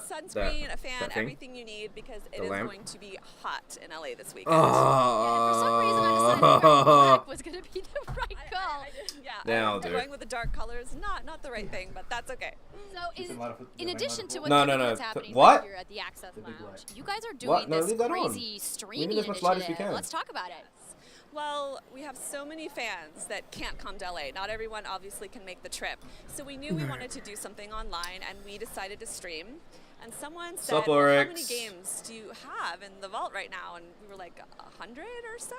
sunscreen, a fan, everything you need because it is going to be hot in LA this weekend. Yeah, for some reason I decided black was going to be the right call. Yeah, going with the dark colors, not the right thing, but that's okay. So in addition to what's happening here at the Access Lounge, you guys are doing this crazy streaming initiative. Let's talk about it. Well, we have so many fans that can't come to LA. Not everyone obviously can make the trip. So we knew we wanted to do something online, and we decided to stream. And someone said, well, how many games do you have in the vault right now? And we were like, 100 or so?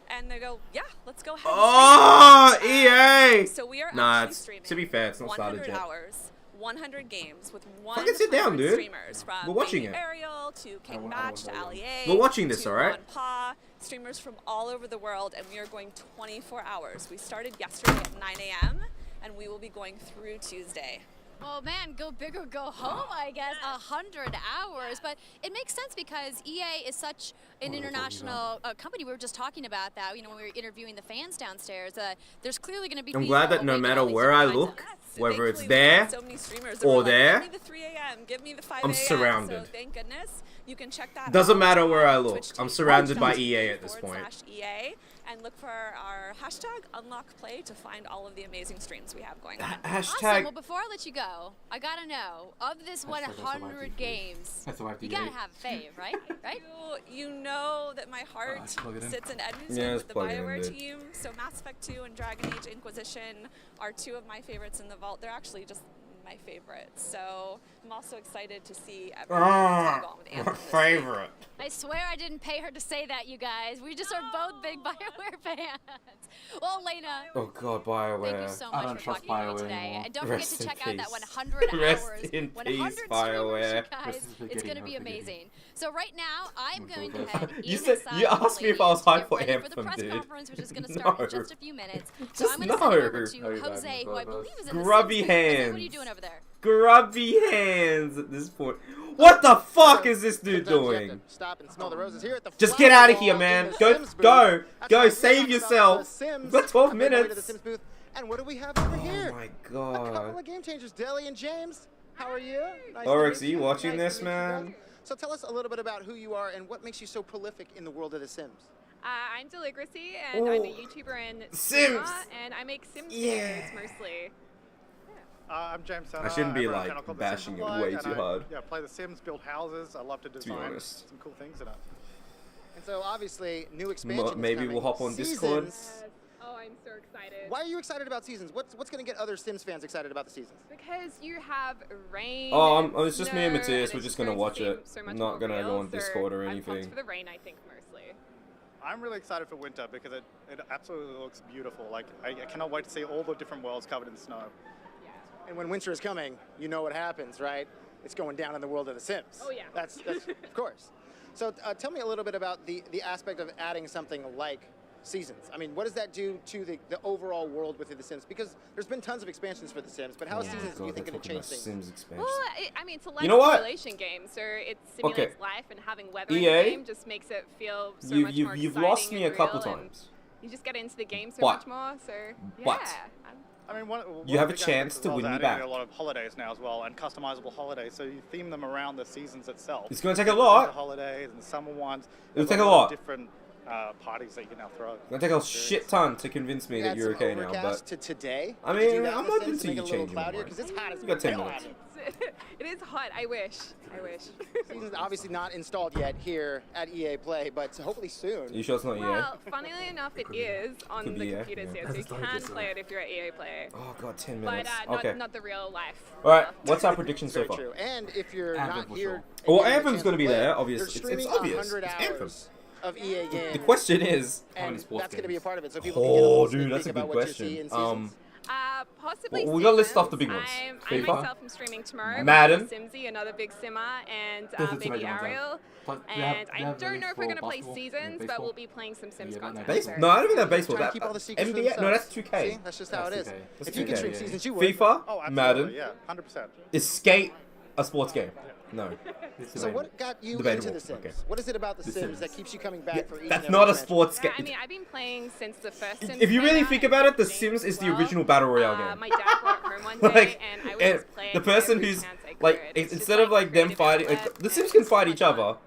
And they go, yeah, let's go ahead and stream. EA! So we are actually streaming to be fair, it's not 100 hours. 100 games with sit down, dude. Streamers from We're watching it. Ariel to King Batch to Ali A. We're watching this, to alright? Pa, streamers from all over the world, and we are going 24 hours. We started yesterday at 9 a.m. and we will be going through Tuesday. Oh man, go big or go home, I guess. 100 hours, but it makes sense because EA is such an international company. We were just talking about that, when we were interviewing the fans downstairs. There's clearly going to be. I'm glad that no matter where I look, whether it's there or there, give me the 3 a.m., give me the 5 I'm surrounded. So thank goodness you can check that. Doesn't matter where I look. I'm surrounded by EA at this point. /EA and look for our hashtag #UnlockPlay to find all of the amazing streams we have going on. Awesome. Well, before I let you go, I gotta know, of this 100 games, you gotta have a fave, right? You know that my heart sits in Edmonton with the BioWare team. So Mass Effect 2 and Dragon Age Inquisition are two of my favorites in the vault. They're actually just my favorites. So I'm also excited to see everyone with Anthem favorite. I swear I didn't pay her to say that, you guys. We just are both big BioWare fans. Well, Lena. Oh God, BioWare. Thank you so much for talking to me today. And don't Rest forget to check in out that peace. 100 Rest hours. in 100 peace, BioWare. Guys. It's going to be amazing. So right now, I'm going to head You asked me if I was hyped for Anthem, for the press dude. conference, which is going to start in just a few minutes. So I'm going to send it over to Jose, who I believe is in the Grubby Sims. hands. Jose, what are you doing over there? Grubby hands at this point. What the fuck is this dude doing? Stop and smell the roses here at the Just get out of here, man. Go, save yourself. We've got 12 minutes. And what do we have over here? Oh my A God. couple of game changers, Deli and James. How are you? Nice Oryx, to are meet you watching Nice this, to meet you man? guys. So tell us a little bit about who you are and what makes you so prolific in the world of The Sims. I'm Deligracy, and I'm a YouTuber and Sims, and I make Sims yeah. games mostly. I'm James Senna. I shouldn't be I run a like channel called The bashing it Senpai, way and too hard. Yeah, play The Sims, build houses. I love to design honest. some cool things in it. And so obviously, new expansion Maybe is coming. we'll hop on Discord. Seasons. Oh, I'm so excited. Why are you excited about Seasons? What's going to get other Sims fans excited about the Seasons? Because you have rain. Oh, it's just me and Matthias. and We're just gonna watch it. so much Not more gonna real, go on so Discord or I'm anything. pumped for the rain, I think, mostly. I'm really excited for winter because it absolutely looks beautiful. Like I cannot wait to see all the different worlds covered in snow. And when winter is coming, you know what happens, right? It's going down in the world of The Sims. Oh, yeah. That's of course. So tell me a little bit about the aspect of adding something like Seasons. I mean, what does that do to the overall world within The Sims? Because there's been tons of expansions for The Sims, but how is Seasons, do you think, going to change things? Sims expansion. Well, I mean, it's a life You know what? simulation game, so it simulates life, and having weather in EA, the game just makes it feel so much more You've exciting lost me a and couple real, and times. You just get into the game so But- much more, so yeah. but- I mean, one You have of a the chance games to as well win is me adding back. A lot of holidays now as well, and customizable holidays. So you theme them around the seasons itself. It's gonna take a Winter lot. holidays and summer ones. It'll There's take a lot lot. of different parties that you can now throw. It's gonna take a shit ton to convince me that Add you're some okay now, overcast but to today. I Did you mean, do that I'm in The open Sims to make you it a little changing your cloudier? mind. Because it's hot as You got 10 hell minutes. out. It is hot. I wish. Seasons obviously not installed yet here at EA Play, but hopefully soon. Are you sure it's not EA? Well, funnily enough, it is on Could the be, yeah. computers here, so you can play it if you're at EA Play. Oh God, 10 But minutes. not, Okay. not the real life. All right. What's our prediction so Very far? true. And if you're not here, Well, and you get a Anthem's chance gonna be play, there, they're obvious. It's streaming obvious. 100 It's hours Anthem. of EA games. The question is, and sports that's going to be a games? part of it. So people can get a little oh, sneak dude, that's peek a good about what you see in question. Seasons. Possibly Well, we gotta list off the Seasons. big ones. I FIFA? myself am streaming tomorrow. Madden? Simsy, another big simmer, and Those are the baby major ones, Ariel. Plus, do you And have I release don't know if we're for going to play basketball? Seasons, but Baseball? we'll be playing some Sims Yeah, but no content. Baseball? so- No, I don't think that's baseball. Trying That to keep all the secrets for NBA? No, themselves. that's 2K. See? That's just how it That's is. 2K. That's If you could 2K, stream yeah. Seasons, you would. FIFA, Oh, absolutely. Madden. Yeah, 100%. Is skate a sports game? No. So what got you Debatable. into The Sims? Okay. What is it about The Sims Sims. that keeps you coming back for each That's and not every a expansion? sports game. I mean, I've been playing since the first Sims If you came really out, think and about it, The James Sims is as the well. original battle royale game. My dad brought it home one day and I would just play the person every who's chance I like, could. It's just, instead of like them creative fighting, outlet, the and Sims it's can just fight fun each fun. other,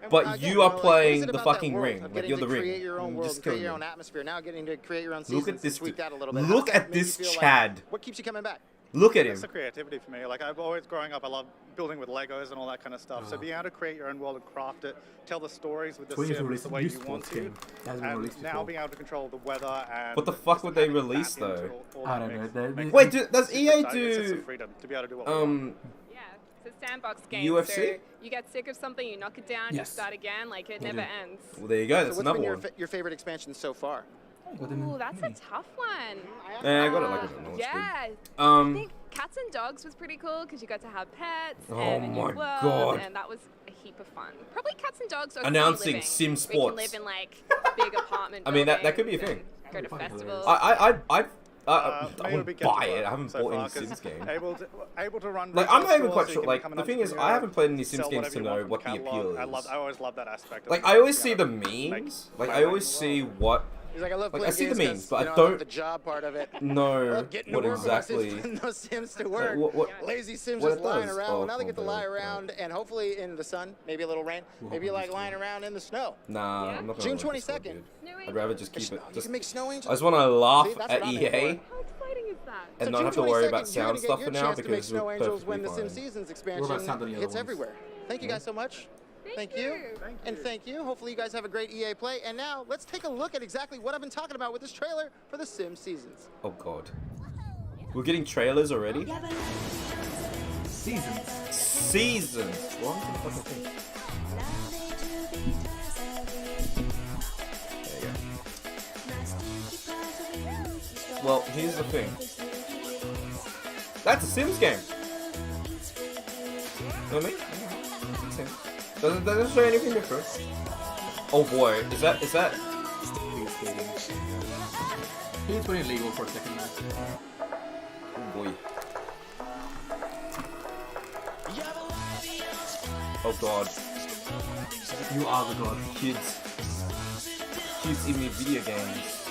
And, but again, you are like, what is playing it the about that fucking world ring. of Like getting you're the to ring. create your own You're world, just create killing your them. own atmosphere, now getting to create your own Look seasons at this and tweak dude. that a little bit. How Look does that at make you this feel like- Chad. what keeps you coming back? Look at him. It's the creativity for me. Like I've always growing up, I love building with Legos and all that kind of stuff. So being able to create your own world and craft it, tell the stories with the Sims the way you want to, and now being able to control the weather and What the fuck just would they adding release, that into though? all I that don't makes- know. makes Wait, it does super EA exciting. It's just do some freedom to be able to do what we want. Yeah, it's a sandbox game. UFC? So you get sick of something, you knock it down, you Yes. start again. Like it never ends. Well, there you go. So That's what's another been one. your favorite expansion so far? Ooh, that's a tough one. Yeah, I got it like it. No, it's Yeah. good. I think Cats and Dogs was pretty cool because you got to have pets Oh and a new my world, God. and that was a heap of fun. Probably Cats and Dogs or Announcing living, Sim where Sports. you can live in like big apartment. I mean, that could be a buildings thing. and Go to festivals. I Maybe won't we get buy to it. work I haven't so bought far, any 'cause Sims game. Able to run. Like, I'm not retail even quite stores, so sure. you can Like, become the an thing is, I entrepreneur, haven't played any Sims sell games whatever to you know want from what the catalog. appeal I is. always love that aspect. Of Like, it. I always You see know, the make memes. Like, my I own always see world. what. He's like, I love Like, playing I see the games memes, 'cause, but I you know, don't love the job part of it. know Love getting what to work exactly. With those Sims to work. what- Lazy Sims what just it lying does. around. Oh, Well, now they get to lie okay, around, and hopefully in the sun, maybe a little rain. Maybe you like lying around in the snow. Nah, Yeah. I'm not gonna June like this one, 22nd. dude. No, I'd rather just keep it. You Just, can make snow I angels. just want to laugh See, that's at what I'm here EA How exciting is that? and So not June have to worry about 22nd, you're sound gonna stuff get for your now chance to make because Snow we're Angels when perfectly the Sim fine. Seasons expansion sound on the other hits ones? everywhere. Thank you guys so much. Thank you. And thank you. Hopefully you guys have a great EA play. And now let's take a look at exactly what I've been talking about with this trailer for the Sim Seasons. Oh god. We're getting trailers already? Seasons. What the fucking thing? There you go. Well, here's the thing. That's a Sims game. You know what I mean? Sims. Doesn't show anything different. Oh boy, is that It's pretty illegal for a second now. oh boy. Oh god. You are the god. Kids in me video games.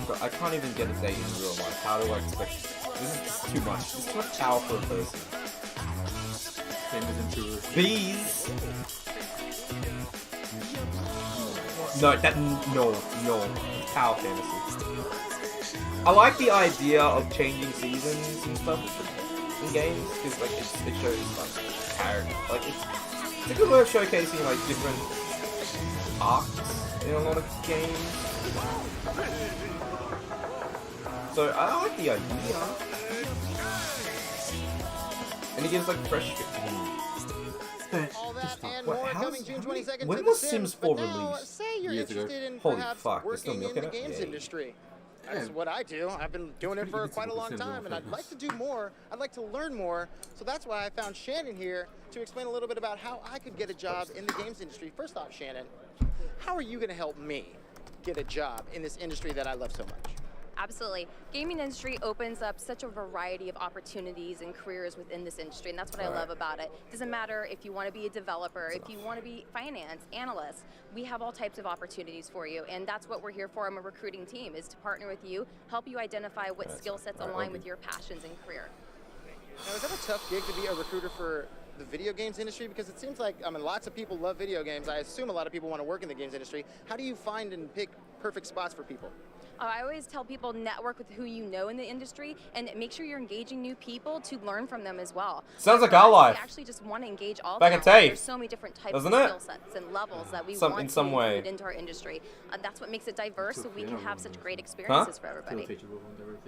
But I can't even get a date in real life. How do I expect this is just too much. This is too much power for a person. Same as in True. Bees. No, no. Power fantasy. I like the idea of changing seasons and stuff in games because like it shows like character, like it's a good way of showcasing like different arcs in a lot of games. So I like the idea, and it gives like fresh. All that and What, more how's- coming June 22nd when to was The Sims Sims. 4 But now, released? say you're Years ago. interested in Holy perhaps fuck, there's still working in milk the in it? games Yeah. industry. That's Yeah. what I do. I've been doing it pretty for good to quite a see long the Sims time, and on I'd like to do more. I'd like to learn more. So that's why I found Shannon here to explain a little bit about how I could get a job in the games industry. First off, Shannon, how are you going to help me get a job in this industry that I love so much? Absolutely. Gaming industry opens up such a variety of opportunities and careers within this industry, and that's what I love about it. Doesn't matter if you want to be a developer, if you want to be finance, analyst, we have all types of opportunities for you, and that's what we're here for. I'm a recruiting team, is to partner with you, help you identify what skill sets align with your passions and career. Now, is that a tough gig to be a recruiter for the video games industry? Because it seems like, I mean, lots of people love video games. I assume a lot of people want to work in the games industry. How do you find and pick perfect spots for people? I always tell people network with who you know in the industry and make sure you're engaging new people to learn from them as well. Sounds like For our us, life. We actually just want to engage all Back in talent. TAFE, There's so many different types doesn't of it? skill sets and levels that we In want some to way. include into our industry. That's what makes it diverse, so we can have such great experiences for everybody.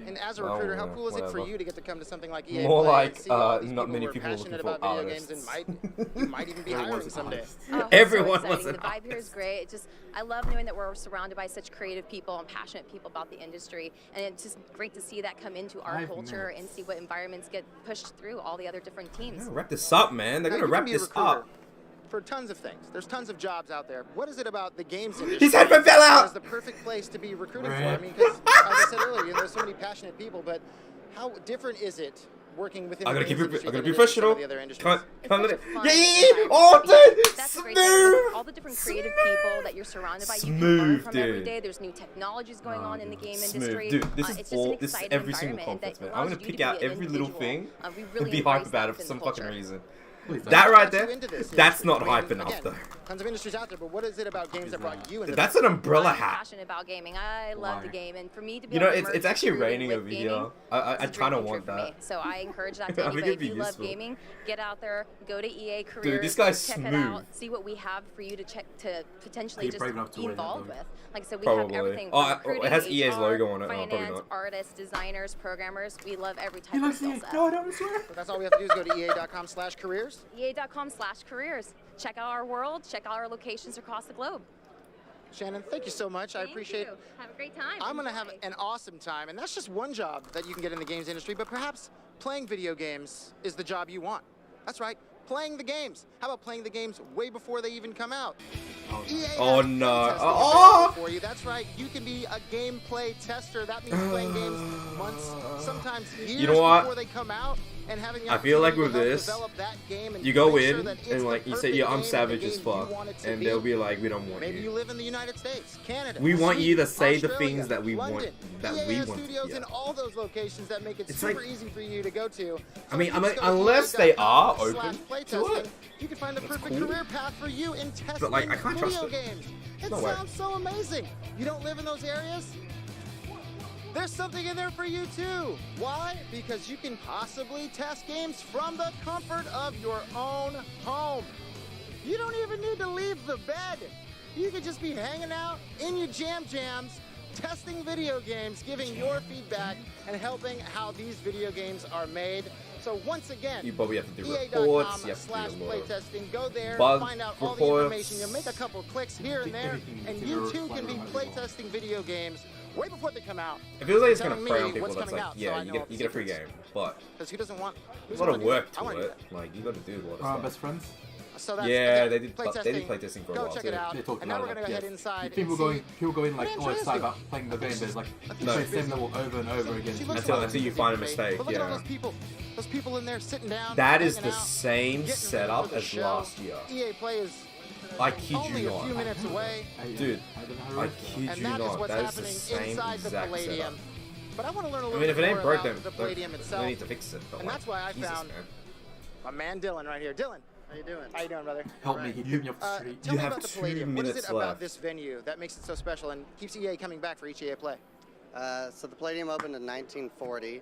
And as a Well, recruiter, how cool is it for whatever. you to get to come to something like EA More Play like, and see all these not people many who are people looking passionate for about video games and artists. you might even be hiring someday? Oh, it's Everyone so was exciting. an The vibe here is great. It just, I love knowing that we're surrounded by such creative people and passionate people about the industry, and it's just great to see that come into our culture and see what environments get pushed through all the other different teams. Wrap this up, man. They're Now, gonna you can wrap be a this recruiter up. for tons of things. There's tons of jobs out there. What is it about the games industry? His headphone fell out! That is the perfect place to be recruiting for. I mean, because as I said earlier, there's so many passionate people, but how different is it working within I'm the gonna keep games it. industry I'm gonna than be it is in some professional. of the other industries. Can't It's let such it. a fun Yeah. environment Oh, to be in. dude. That's the great thing. With Smooth. all the different creative people that you're surrounded by, you can Smooth, learn from every dude. day. There's new technologies going on in the game Smooth, industry. dude. This is It's just all. an This is exciting every single environment conference, that man. I'm allows gonna you to pick be out an every little individual. thing We and really be hype embrace about that it for within some the fucking culture. reason. Please don't. That right Got you there. into this That's industry. not I mean, hype enough again, though. Tons of industries out there, but what is it about games that brought you into That's this? an umbrella I'm hat. passionate about gaming. I love the Why? game, and for me to be You know, able to it's merge actually creating raining with over gaming, here. I it's a dream kind of come true want for that. me. So I encourage that I to think anybody. it'd If be you love useful. gaming, get out there, go to EA Careers, this guy's check smooth. it out, see what we have for you to check to potentially Are you just brave enough to be wear that, involved though? with. Like I said, we Probably. have everything Oh, from it recruiting, has EA's HR, logo on it. Oh, probably finance, not. artists, designers, programmers. We love every type He of likes skill it. set. No, I don't swear. So that's all we have to do is go to ea.com/careers. EA.com/careers. Check out our world. Check out our locations across the globe. Shannon, thank you so much. I Thank appreciate you. Have a great time. I'm going to have Enjoy. an awesome time, and that's just one job that you can get in the games industry, but perhaps playing video games is the job you want. That's right, playing the games. How about playing the games way before they even come out? EA has Oh, play no. testing Oh! available for you. That's right, you can be a gameplay tester. That means playing games months, sometimes years You know what? before they come out, and having the I feel like opportunity with to help this, develop that game and you go make sure in that it's and the like you say, perfect yeah, I'm game and savage the as game you fuck, want it to and be. they'll be like, we don't want Maybe you you. live in the United States, Canada. We want you to say the Australia, things that we want- London. that EA we has want to studios hear. in all those locations that make it It's super like- easy for you to go to. I mean, So if you just go to unless they are EA.com/playtesting, open to it, you can find the that's perfect cool. career path for you in testing But, like, I can't video trust it. games. It No way. sounds so amazing. You don't live in those areas? There's something in there for you too. Why? Because you can possibly test games from the comfort of your own home. You don't even need to leave the bed. You could just be hanging out in your jams, testing video games, giving your feedback, and helping how these video games are made. So once again, You probably have to do reports. You have to do a lot of EA.com/playtesting. Go there, bug find out all the reports. information. You'll make a couple clicks here and there, and you too can be playtesting video games way before they come out. It feels like it's Telling gonna me prey on people what's that's coming like, out, so yeah, I you know get a free secrets. game, but Because who doesn't want? there's a lot of work I wanna to do it. that. Like you got to do a lot of Our stuff. best friends. So that's, Yeah, again, they did playtesting. playtesting for a Go while check too. it out. They talked And now about we're it, gonna go like, ahead inside. People and go in like What all Andrea's excited doing? about playing the game, but it's like you No. play the same level over and over again. She looks Until like you she's find a great. mistake, But look at all yeah. those people in there sitting down. That is hanging the out, same getting ready setup for the as show. last year. EA Play is I kid only you a few not. minutes away, Dude, I don't know. I kid and you that is not. what's That is the happening same inside the exact Palladium. setup. But I want to learn a I little mean, if bit it more ain't broke, about then the Palladium itself. they need to fix it. But And like, that's why I Jesus, found man. my man Dylan right here. Dylan, how you doing? How you doing, brother? Help me, he threw me off the street. Tell You me have about the 2 Palladium. What is it minutes about left. this venue that makes it so special and keeps EA coming back for each EA Play? So the Palladium opened in 1940.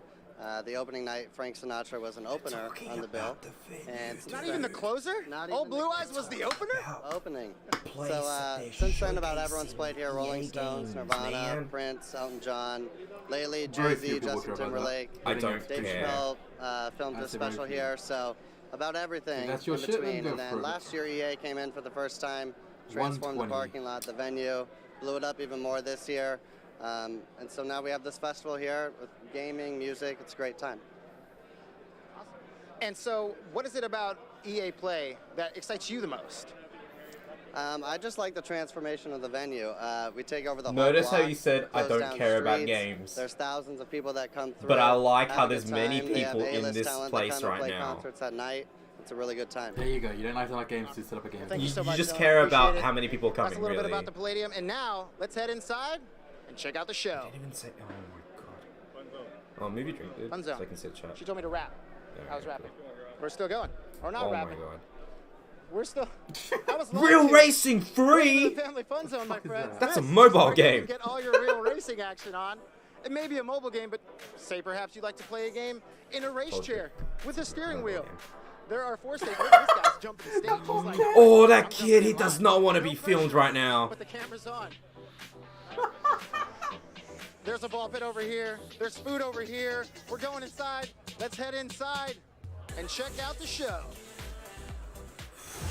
The opening night, Frank Sinatra was an opener on the bill. And since Not then- even the closer? Not Old even Blue the Eyes was the opener? opening. So since then, about everyone's played here: Rolling Stones, Nirvana, Prince, Elton John, lately Very Jay-Z, few people Justin care about that. Timberlake. I don't Dave care. Chappelle filmed a That's a very special few. here, so about everything That's your in shit, then between. go And then for it. last year, EA came in for the first time, transformed the 120. parking lot, the venue, blew it up even more this year. And so now we have this festival here with gaming, music. It's a great time. And so, what is it about EA Play that excites you the most? I just like the transformation of the venue. We take over the Notice whole how block, you said, I close don't down care about streets. games. There's thousands of people that come through. But I like have how a good there's many time. They have people in A-list this talent place that come right and play now. concerts at night. It's a really good time. There you go. You don't like to like games to set up a game. Thank you so You much. just Dylan. care about Appreciate it. how many people coming, That's a little really. bit about the Palladium. And now, let's head inside and check out the show. I didn't even say. Oh my god. Oh, maybe drink, dude. Fun So zone. I can sit chat. She told me to rap. Yeah, I was okay, rapping. We're still going. Or not Oh my rapping. god. We're still. I was Real launching. Racing Welcome to 3. the Family Fun Zone, my friends. That's a This is mobile where you game. can get all your real racing action on. It may be a mobile game, but say perhaps you'd like to play a game in a race Told you. chair with a steering Mobile wheel. game. There are 4 stages. Look at this guy's jumping the stage. He's like, Oh, I'm that jumping kid, he in does line. not want to No be filmed pressure, right now. But the camera's on. There's a ball pit over here. There's food over here. We're going inside. Let's head inside and check out the show.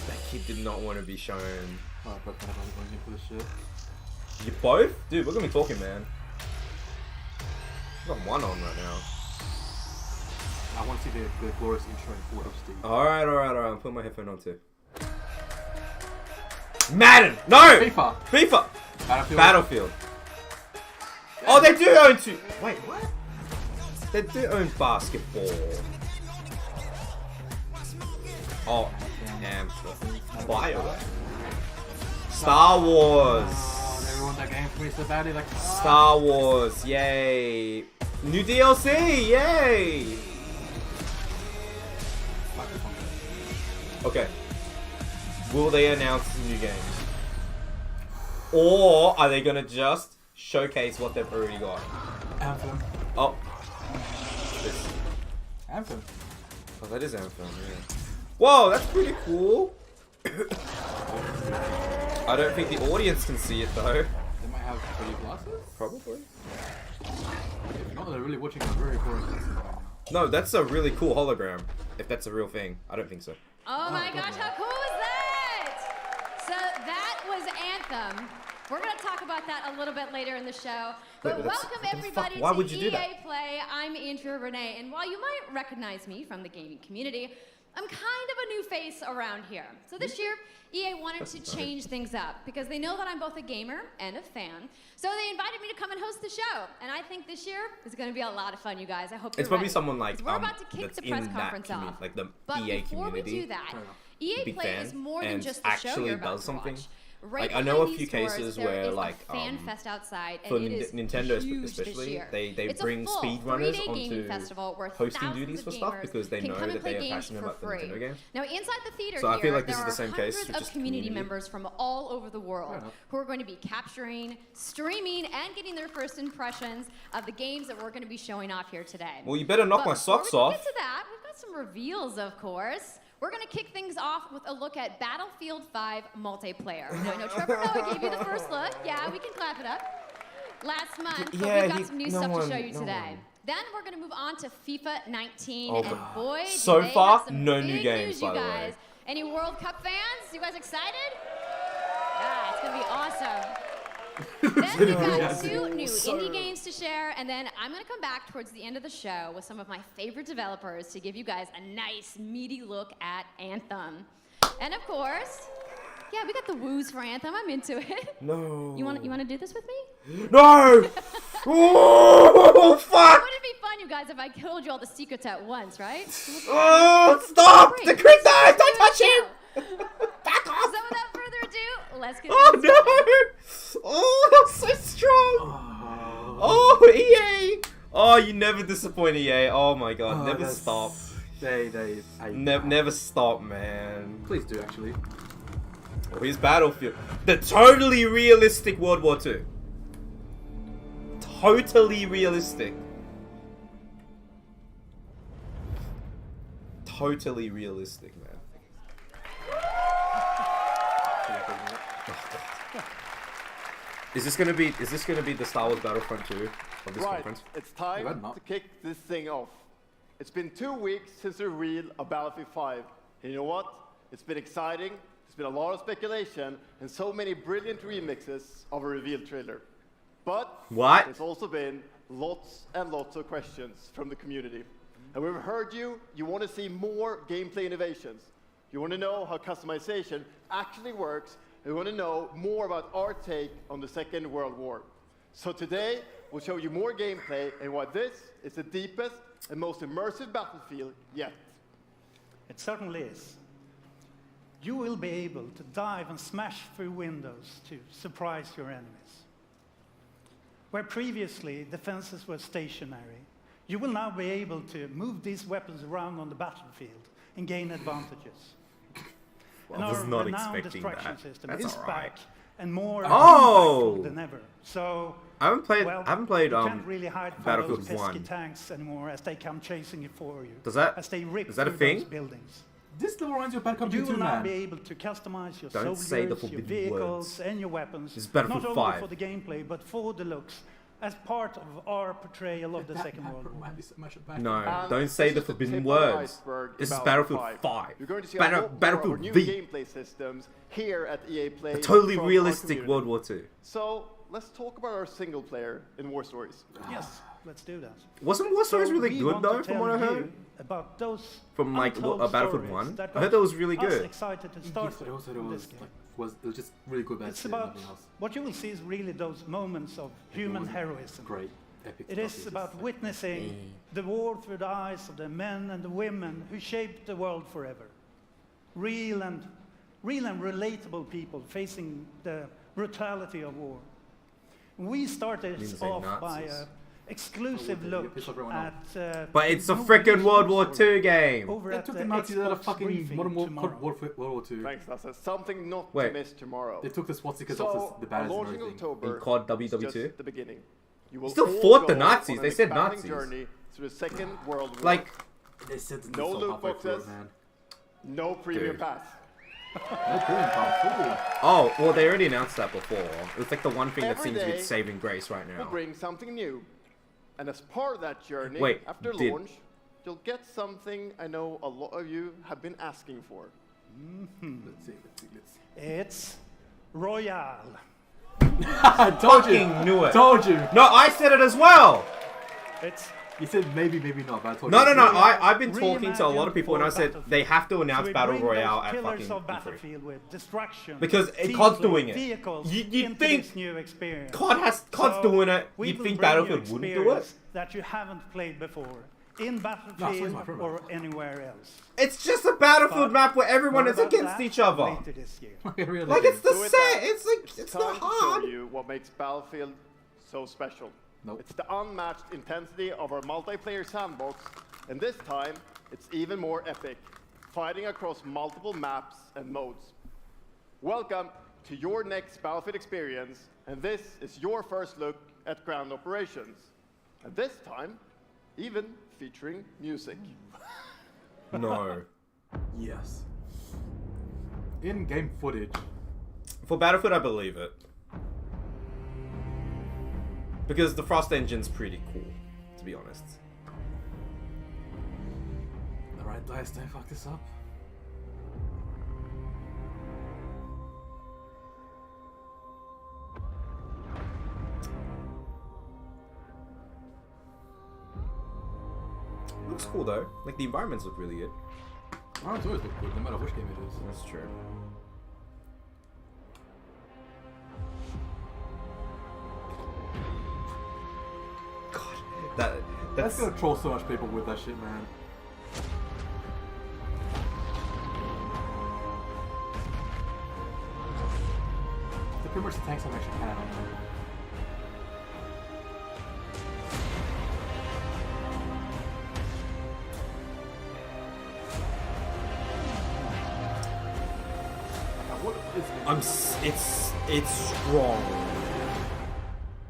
That kid did not want to be shown. Oh, but kind of going in for this shit. You both? Dude, look at me talking, man. I got one on right now. I want to see the glorious intro in 4 HD. Alright. I'm putting my headphone on too. Madden! No! FIFA. FIFA! Battlefield. Battlefield. Oh, they do own two. Wait, what? They do own basketball. Oh, Anthem. BioWare. Star Wars. Everyone that game for me so badly, like Star Wars, yay! New DLC, yay! Okay. Will they announce new games? Or are they gonna just showcase what they've already got? Anthem. Oh. Anthem. Oh, that is Anthem, yeah. Whoa, that's pretty cool! I don't think the audience can see it though. They might have 3 glasses? Probably. If not, they're really watching a very cool cutscene right now. No, that's a really cool hologram. If that's a real thing. I don't think so. Oh my gosh, how cool is that? So that was Anthem. We're going to talk about that a little bit later in the show. But welcome everybody Why to would you do EA that? Play. I'm Andrea Renee, and while you might recognize me from the gaming community, I'm kind of a new face around here. So this year, EA wanted to change things up because they know that I'm both a gamer and a fan. So they invited me to come and host the show. And I think this year is going to be a lot of fun, you guys. I hope you're It's probably ready. someone like We're about to kick that's the press in that conference community, off. like the But EA before community. we do that, EA big Play fan, is more than and just the show actually you're about does to something. watch. Right Like I know a behind few these doors, cases there where is a like fan fest outside, for and it is Nintendo huge especially this year. they It's bring a full speedrunners 3-day gaming onto festival where hosting thousands duties of for stuff gamers because they can know come and that play they are games passionate for about the free. Nintendo games. Now inside the theater So I here, feel like there this is are the same hundreds case, of just community community. members from all over the world who are going to be capturing, streaming, and getting their first impressions of the games that we're going to be showing off here today. Well, you better knock But my socks before we off. get to that, we've got some reveals, of course. We're going to kick things off with a look at Battlefield 5 multiplayer. Now, I know Trevor Noah gave you the first look. Yeah, we can clap it up. Last month, but we've got some new stuff to show you today. Then we're going to move on to FIFA 19, Oh, and boy, do so they far, have some no big new games, news, you by the way. guys. Any World Cup fans? You guys excited? Yeah, it's going to be awesome. Then we've got 2 new indie games to share, and then I'm going to come back towards the end of the show with some of my favorite developers to give you guys a nice, meaty look at Anthem. And of course, yeah, we got the woos for Anthem. I'm into it. No. You want to do this with me? No! Oh, fuck! Wouldn't it be fun, you guys, if I told you all the secrets at once, right? Oh, stop! The crit dive! Don't touch him! Back off! So without further ado, let's get Oh, this started. no! Oh, that's so strong! Oh, EA! Oh, you never disappoint EA. Oh my god, never stop. Never stop, man. Please do, actually. Oh, here's Battlefield. The totally realistic World War II. Totally realistic. Totally realistic, man. Is this gonna be the Star Wars Battlefront 2 of this conference? It's time to kick this thing off. It's been 2 weeks since the reveal of Battlefield 5. And you know what? It's been exciting. There's been a lot of speculation and so many brilliant remixes of a reveal trailer. But there's also been lots and lots of questions from the community. And we've heard you want to see more gameplay innovations. You want to know how customization actually works. And you want to know more about our take on the Second World War. So today, we'll show you more gameplay and why this is the deepest and most immersive Battlefield yet. It certainly is. You will be able to dive and smash through windows to surprise your enemies. Where previously defenses were stationary, you will now be able to move these weapons around on the battlefield and gain advantages. Well, and I was our not renowned expecting destruction that. system That's is all right. back and more Oh! impactful than ever. So I haven't played you can't really hide from Battlefield those pesky 1. tanks anymore as they come chasing it for you. Is they rip that a through thing? those buildings. This still reminds you of Bad Company You 2, will now man. be able to customize your Don't soldiers, say the your forbidden vehicles, words. and your weapons. This is Battlefield not 5. only for the gameplay, but for the looks, as part of our portrayal of the Second World War. No, don't say the forbidden words. This is Battlefield 5. You're going to see a lot more of our Battlefield new V. gameplay systems here at EA Play. A totally from our realistic community. World War II. So let's talk about our single player in War Stories. Yes, let's do that. Wasn't War Stories really we good want to though, from what I tell heard? you about those From like untold Battlefield stories 1? that I heard got that was really us good. excited to start Yes, but also it with was this game. it was just really good. It's about what you will see is really those moments of human heroism. Great, epic. It is about witnessing the war through the eyes of the men and the women who shaped the world forever. real and relatable people facing the brutality of war. We started off by an exclusive look at... but it's a frickin' World War II game! They took the Nazis out of fucking World War II. Thanks, that's something not to miss tomorrow. They took the swastikas off the banners and everything. October, in COD WW2? the beginning. You will still fought the Nazis, they said Nazis. Journey through the Second World War. Like, they said no loot boxes, no premium pass. No premium pass, oh, well they already announced that before. It's like the one thing that seems to be saving grace right now. We'll bring something new. And as part of that journey, after launch, you'll get something I know a lot of you have been asking for. Let's see. It's Royale. I knew it. Told you. No, I said it as well. You said maybe not, but I told you. No. I've been talking to a lot of people and I said they have to announce Battle Royale at fucking E3. Because COD's doing it. You'd think COD's doing it. You'd think Battlefield wouldn't do it. That you haven't played before. In Battlefield or anywhere else. It's just a Battlefield map where everyone is against each other. Like it's the set. It's like it's not hard. To show you what makes Battlefield so special. Nope. It's the unmatched intensity of our multiplayer sandbox, and this time it's even more epic, fighting across multiple maps and modes. Welcome to your next Battlefield experience, and this is your first look at ground operations. And this time, even featuring music. No. Yes. In-game footage. For Battlefield, I believe it. Because the Frost engine's pretty cool, to be honest. Alright, Dice, don't fuck this up. Looks cool though. Like the environments look really good. Oh, it's always look good, no matter which game it is. That's true. That's gonna troll so much people with that shit, man. They're pretty much the tanks I've actually had on them. It's strong.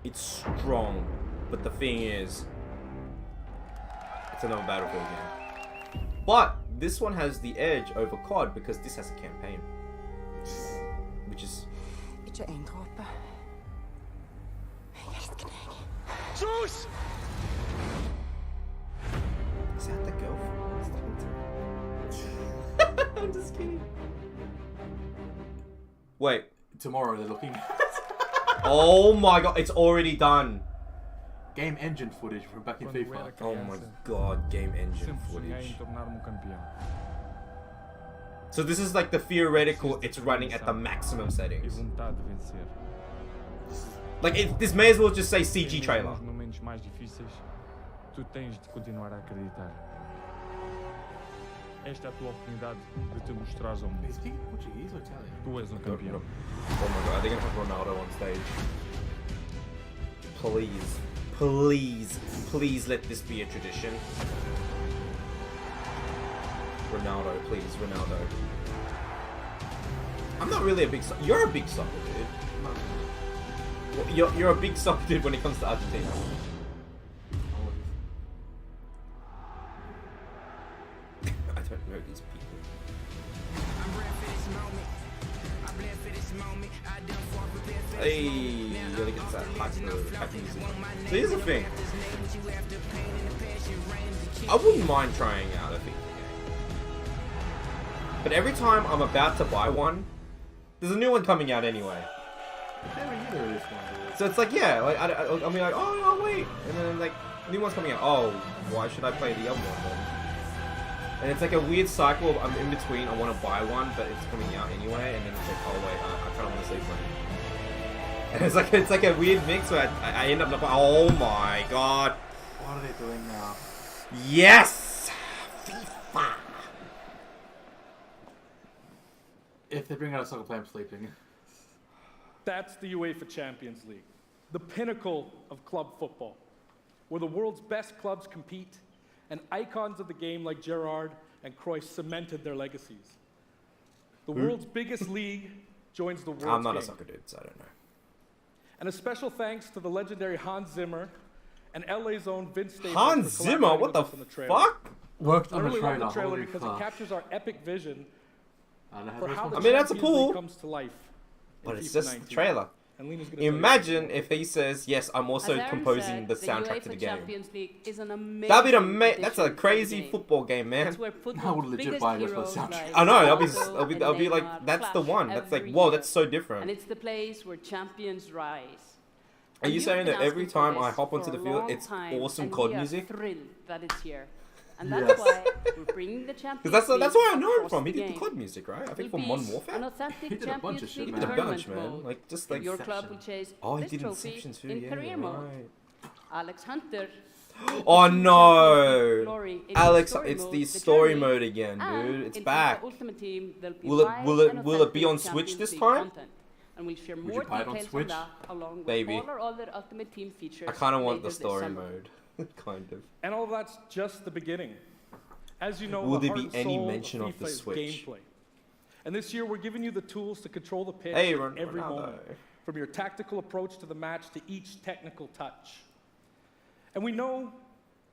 It's strong, but the thing is, it's another Battlefield game. But this one has the edge over COD because this has a campaign, which is. Ikke en dråpe. Jeg elsker deg. Juice! Is that the girlfriend? I'm just kidding. Wait. Tomorrow they're looking. Oh my god, it's already done. Game engine footage from back in FIFA. Oh my god, game engine footage. So this is like the theoretical, it's running at the maximum settings. Like, this may as well just say CG trailer. Esta é a tua oportunidade de te mostrares ao mundo. Tu és campeão. Oh my god, are they gonna have Ronaldo on stage? Please, please, please let this be a tradition. Ronaldo, please, Ronaldo. I'm not really a big soccer. You're a big soccer dude. You're a big soccer dude when it comes to Argentina. I don't know these people. Hey, gotta get that hype music. So here's the thing. I wouldn't mind trying out a thing. But every time I'm about to buy one, there's a new one coming out anyway. So it's like, yeah, like I'll be like, oh, I'll wait, and then like new one's coming out. Oh, why should I play the other one then? And it's like a weird cycle of I'm in between. I want to buy one, but it's coming out anyway, and then it's like, oh wait, I kind of want to save money. And it's like a weird mix where I end up like, oh my god. What are they doing now? Yes, FIFA. If they bring out a soccer player, I'm sleeping. That's the UEFA Champions League, the pinnacle of club football, where the world's best clubs compete, and icons of the game like Gerrard and Khoi cemented their legacies. The world's biggest league joins the world's I'm not game. a soccer dude, so I don't know. And a special thanks to the legendary Hans Zimmer and LA's own Vince Staples. Hans Zimmer, what the fuck? Worked I on really the love the trailer. trailer Holy because fuck. it captures our epic vision for how the I mean, that's a Champions pool. League comes to life. in But it's FIFA just 19. the trailer. And Lena's gonna tell you Imagine if he says, yes, I'm also As Aaron composing said, the soundtrack UEFA to the game. Champions League is an amazing That'd be that's a addition to crazy the game. football game, man. It's where I would football's legit biggest buy this for the heroes soundtrack. like I know, that'll Ronaldo be, I'll be and like, Neymar that's the clash one. That's like, every whoa, year. that's so different. And it's the place where champions rise. Are And you we've saying been that every asking for time I this hop onto for the a field, long it's time, awesome and COD we are music? thrilled that it's here. And that's why we're bringing the Champions Because League that's where I know him across from. He the did the game. COD music, right? I think Will from be Modern Warfare. An authentic He did a bunch of Champions shit, League man. He did a bunch, tournament man. mode. Like, just If like your club will chase Oh, he this did trophy Inception too, in yeah, career you're mode. right. Alex Hunter. Oh no! Glory in Alex, story it's mode, the the story journey, mode again, and dude. It's in FIFA back. Ultimate Team, there'll be Will it live and will it be on authentic Switch Champions this League time? content. And we'll share Would more you buy it on details on Switch? that along with Baby. all our other Ultimate Team features. I kind of want later the this story summer. mode, kind of. And all of that's just the beginning. As you know, Will the there be heart and any soul mention of FIFA the is Switch? gameplay. And this year, we're giving you the tools to control the pitch Hey, at every Ronaldo. moment, from your tactical approach to the match to each technical touch. And we know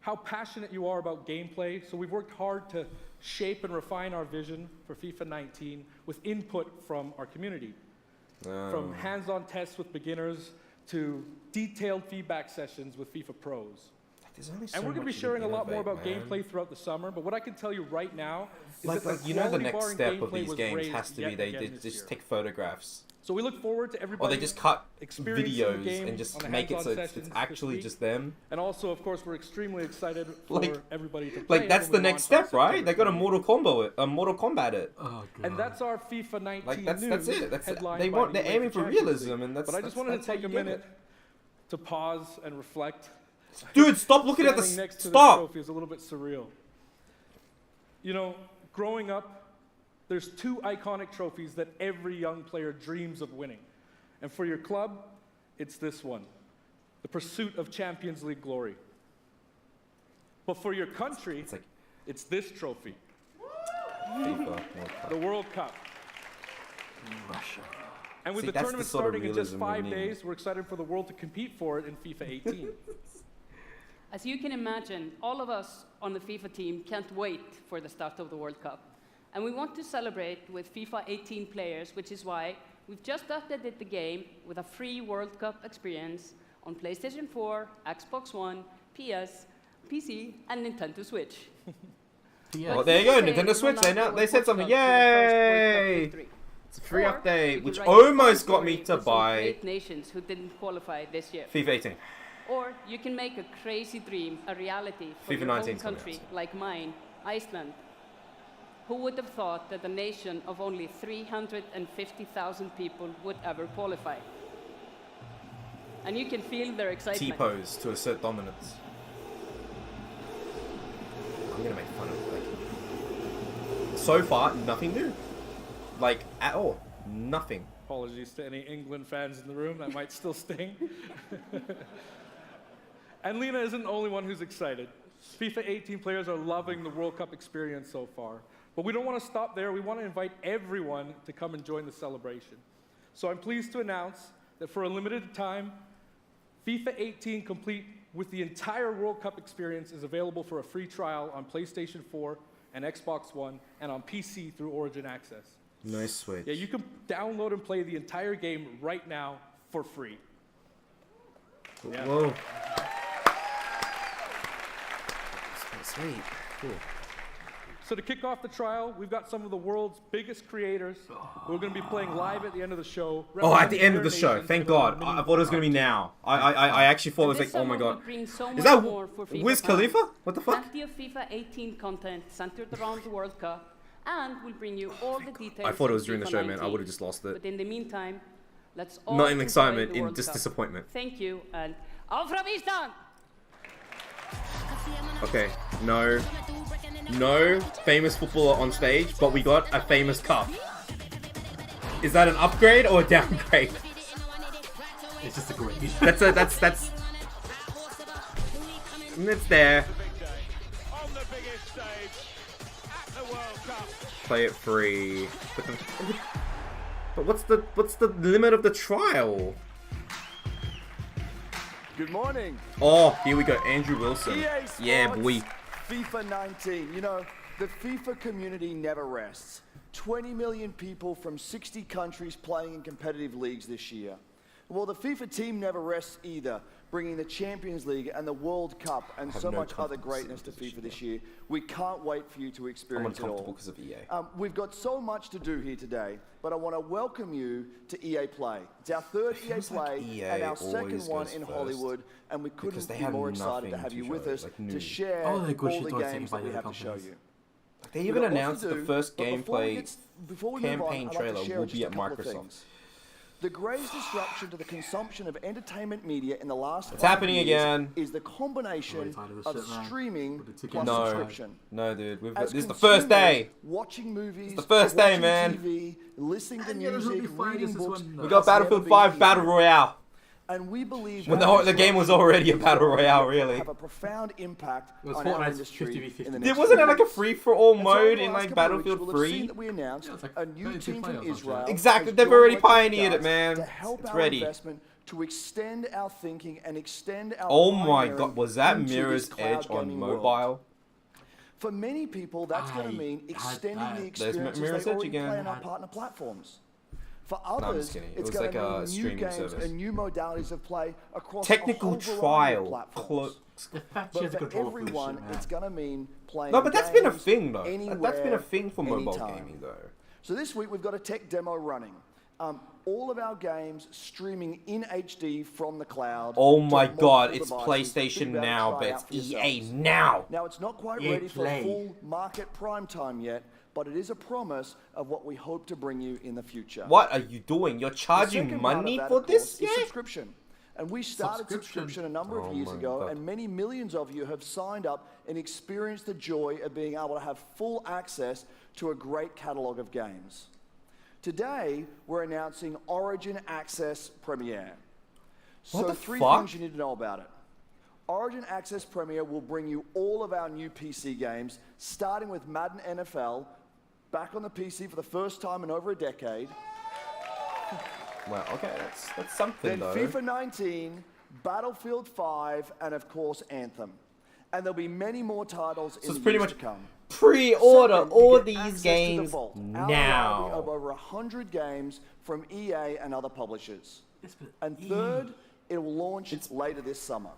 how passionate you are about gameplay, so we've worked hard to shape and refine our vision for FIFA 19 with input from our community. From hands-on tests with beginners to detailed feedback sessions with FIFA pros. There's only so And we're going to be much you can sharing a lot more innovate, about man. gameplay throughout the summer, but what I can tell you right now is Like, that you know, the quality next bar in step of gameplay these was games raised has to be yet they again just this year. take photographs. So we look forward to Or everybody they just cut experiencing the videos game and just on the make it hands-on so it's sessions actually this just week. them. And also, of course, we're extremely excited for Like- everybody to play Like it that's when the we next launch on step, right? September They got a 28th. Mortal Kombat it. Oh god. And that's our FIFA 19 Like that's news. it. That's headlined they by want the they're UEFA aiming for Champions realism, League. and that's. But I just that's wanted to how take a you get minute to pause and reflect. it. Dude, stop looking at the Standing next to this stop. trophy is a little bit surreal. You know, growing up, there's two iconic trophies that every young player dreams of winning. And for your club, it's this one, the pursuit of Champions League glory. But for your country, it's this trophy, FIFA World Cup. the World Cup. Russia. And with See, the that's the tournament sort of starting in just realism we 5 need. days, we're excited for the world to compete for it in FIFA 18. As you can imagine, all of us on the FIFA team can't wait for the start of the World Cup. And we want to celebrate with FIFA 18 players, which is why we've just updated the game with a free World Cup experience on PlayStation 4, Xbox One, PS, PC, and Nintendo Switch. Well, there you go, Nintendo Switch. They said something. Yay! It's a free Or you update, could which write a almost fun got me story to with some buy great nations who didn't qualify this year. FIFA 18. Or you can make a crazy dream a reality for FIFA your 19 own 's coming country, out. like mine, Iceland. Who would have thought that a nation of only 350,000 people would ever qualify? And you can feel their excitement. T-pose to assert dominance. I'm gonna make fun of it. Like, so far, nothing new. Like, at all. Nothing. Apologies to any England fans in the room, that might still sting. And Lena isn't the only one who's excited. FIFA 18 players are loving the World Cup experience so far. But we don't want to stop there. We want to invite everyone to come and join the celebration. So I'm pleased to announce that for a limited time, FIFA 18 complete with the entire World Cup experience is available for a free trial on PlayStation 4 and Xbox One and on PC through Origin Access. Nice Switch. Yeah, you can download and play the entire game right now for free. Yeah. Whoa. Sweet. Cool. So to kick off the trial, we've got some of the world's biggest creators who are going to be playing live at the end of the show. Oh, at the end of representing the show. their Thank nations God. with a I mini thought it was going to be now. I actually thought it was like, oh my God. Is that Wiz Khalifa? What the fuck? Plenty of FIFA 18 content centered around the World Cup, and we'll bring you all the details. I thought it was of during the FIFA show, man. I 19. would have just lost it. But in the meantime, let's all Not in enjoy excitement, the in World just Cup. disappointment. Thank you, and auf Ravistan! Okay, no famous footballer on stage, but we got a famous cup. Is that an upgrade or a downgrade? It's just a grade. That's. It's there. Play it free. But what's the limit of the trial? Good morning. Oh, here we go, Andrew Wilson. EA Sports, Yeah, boy. FIFA 19. You know, the FIFA community never rests. 20 million people from 60 countries playing in competitive leagues this year. Well, the FIFA team never rests either, bringing the Champions League and the World Cup and so much other greatness to FIFA this year. We can't wait for you to experience it all. Because of EA. We've got so much to do here today, but I want to welcome you to EA Play. It's our third EA Play and our second one in Hollywood, and we couldn't be more excited to have you with us to share all the games that we have to show you. They even announced the first gameplay campaign trailer will be at Microsoft. The greatest disruption to the consumption of entertainment media in the last It's happening again. Is the combination of streaming plus No, subscription. no, dude. This is the first day. Watching movies, it's the first day, man. TV, listening to music, reading books. We got Battlefield 5 Battle Royale. And we believe when the game was already a Battle Royale, really. Have a profound impact on Fortnite's our industry. 50-50. Wasn't it like a free-for-all mode in like Battlefield 3? We announced a new team from Israel. Exactly, they've already pioneered it, man. To help it's our ready. investment to extend our thinking and extend our Oh my pioneering god, was that into Mirror's this cloud Edge on gaming mobile? world. For many people, that's going to mean extending the experiences Mirror's they Edge already again. play on our partner platforms. For No, I'm just others, kidding. It it's was going like to a mean new streaming games service. and new modalities of play across Technical a whole variety of trial. platforms. But for everyone, it's going to mean playing No, but that's been a games thing though. anywhere, That's been a thing for mobile anytime. gaming though. So this week we've got a tech demo running. All of our games streaming in HD from the cloud. Oh to my multiple god, it's devices. PlayStation Think about it, now, try but it it's out for EA yourselves. now. Now it's not quite EA ready for Play. full market prime time yet, but it is a promise of what we hope to bring you in the future. What are you doing? You're The charging second part of money that, for of course, this? is subscription. And we started subscription a number of years ago, God. and many millions of you have signed up and experienced the joy of being able to have full access to a great catalog of games. Today, we're announcing Origin Access Premiere. What the three fuck? things you need to know about it. Origin Access Premiere will bring you all of our new PC games, starting with Madden NFL, back on the PC for the first time in over a decade. Well, okay, that's something Then though. FIFA 19, Battlefield 5, and of course Anthem. And there'll be many more titles in it's the pretty years much to come. pre-order Second, you all get these access to the games vault, our now. library of over 100 games from EA and other publishers. And third, it will launch later this summer.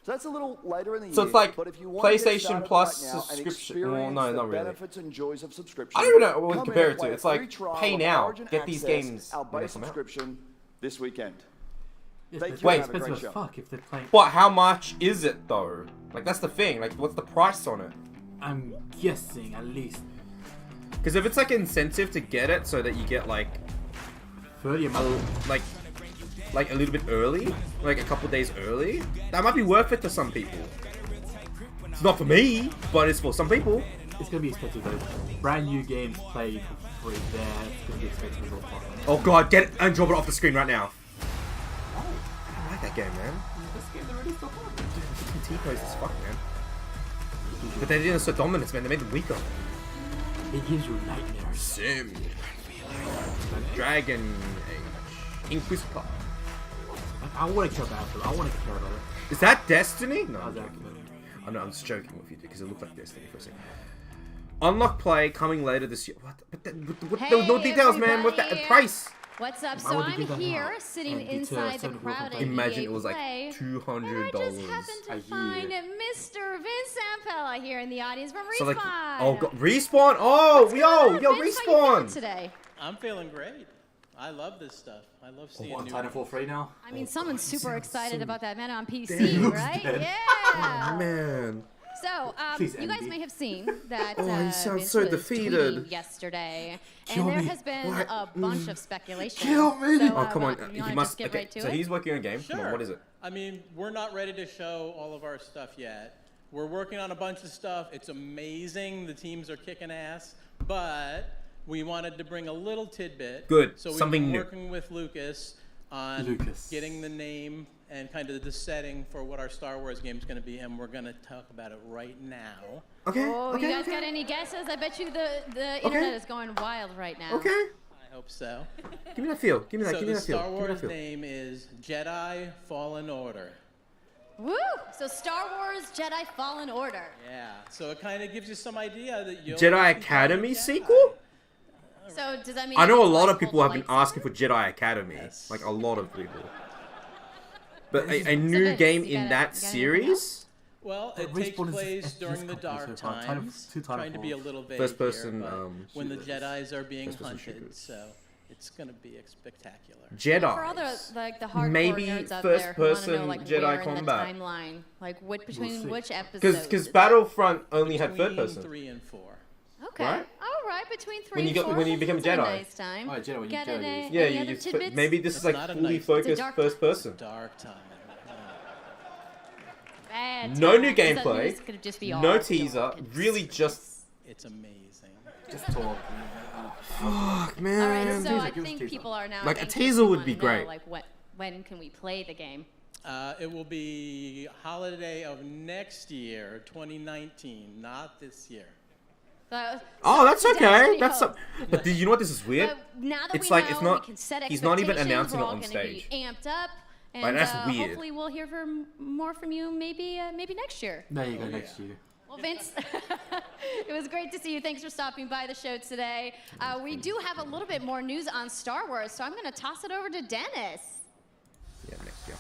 So that's a little later in the year. So it's like but if you want to get PlayStation started Plus right now and subscription. Well, experience no, the not really. benefits and joys of subscription, I don't even know what we come in compare and it to. play It's a like, free trial pay of now, Origin get these Access, games our when they base come out. subscription this weekend. It's Wait, have a great show. fuck if they're playing. What? How much is it though? Like that's the thing. Like, what's the price on it? I'm guessing at least Because if it's like incentive to get it, so that you get like 30 a month. like a little bit early, like a couple days early, that might be worth it to some people. It's not for me, but it's for some people. It's gonna be expensive though. Brand new games played for free there. It's gonna be expensive as well. Oh god, get it and drop it off the screen right now. I like that game, man. This game's already so fun. T-pose as fuck, man. But they didn't so dominant, man. They made them weaker. It gives you nightmares. Sim. Dragon Age. Inquisitor. I want to care about it. I want to care about it. Is that Destiny? No, I'm How's that? joking. I know, I'm just joking with you because it looked like Destiny for a second. Unlock play coming later this year. What? But there was no details, man. What's that price? What's up? Why So would they I'm do that here now? sitting And inside the deter crowd at Imagine EA it was like Play, $200 and I just happened to a find year. Mr. Vince Zampella here in the audience from Respawn. So like, oh god, respawn! Oh, yo, Vince, how you feeling respawn! today? I'm feeling great. I love this stuff. I love seeing on new Titanfall 3 now? I mean, someone's super excited about that man on PC, Damn. right? Dead. Yeah. Oh man. So, Please, you guys Andy. may have seen that Oh, he sounds Vince so was defeated. tweeting yesterday, Kill and there me. has been What? a bunch of speculation. Kill me! So, Oh come on, you he wanna must. just get Okay, right to so it? he's working on a game. Come Sure. on, what is it? I mean, we're not ready to show all of our stuff yet. We're working on a bunch of stuff. It's amazing. The teams are kicking ass. But we wanted to bring a little tidbit. Good. So we've Something been new. working with Lucas on getting the name and kind of the setting for what our Star Wars game is going to be, and we're going to talk about it right now. Okay. Oh, you guys got any guesses? I bet you the internet is going wild right now. Okay. I hope so. Give me that feel. Give me that. So Give me the that feel. Star Give me that Wars feel. name is Jedi Fallen Order. Woo! So Star Wars Jedi Fallen Order. Yeah. So it kind of gives you some idea that you'll Jedi Academy sequel? So does that mean? I know a it's lot like of people have been lightsaber? asking for Jedi Academy. Like a lot of people. But a So new Vince, game you in got that anything series? else? Well, it Respawn takes is place just during the company dark so far. times. Trying to be a little vague First person, here, but when the shooters. Jedis are being First person hunted, shooters. so it's going to be spectacular. Jedi. For all the the hardcore Maybe nerds out first there who want to know person like Jedi where combat. in the timeline, like between which episodes. Because Battlefront only had third Between person. 3 and 4. Okay. Right? All right, between 3 When you and got 4. when you become a that's a Jedi. nice time. Oh, Jedi, when you Got Jedi, any, Yeah, any you other just tidbits? maybe this is like not a fully nice- focused dark first person. Dark time. Bad No new time. Does that mean gameplay. it's gonna just be No all teaser. Really just. It's amazing. Just talk. Fuck, man. All right, so I Give us a think teaser. people are now Like, a anxious teaser to would wanna be know, great. Like when can we play the game? It will be holiday of next year, 2019, not this year. Oh, that's okay. Destiny That's hope. but do you know what this is weird? But now that It's we like know, it's not. we can set He's not even expectations, announcing we're it all on gonna stage. Be amped up, and Like, that's weird. hopefully we'll hear more from you maybe next year. There you go, next year. Well, Vince, it was great to see you. Thanks for stopping by the show today. We do have a little bit more news on Star Wars, so I'm going to toss it over to Dennis. Yeah, next year.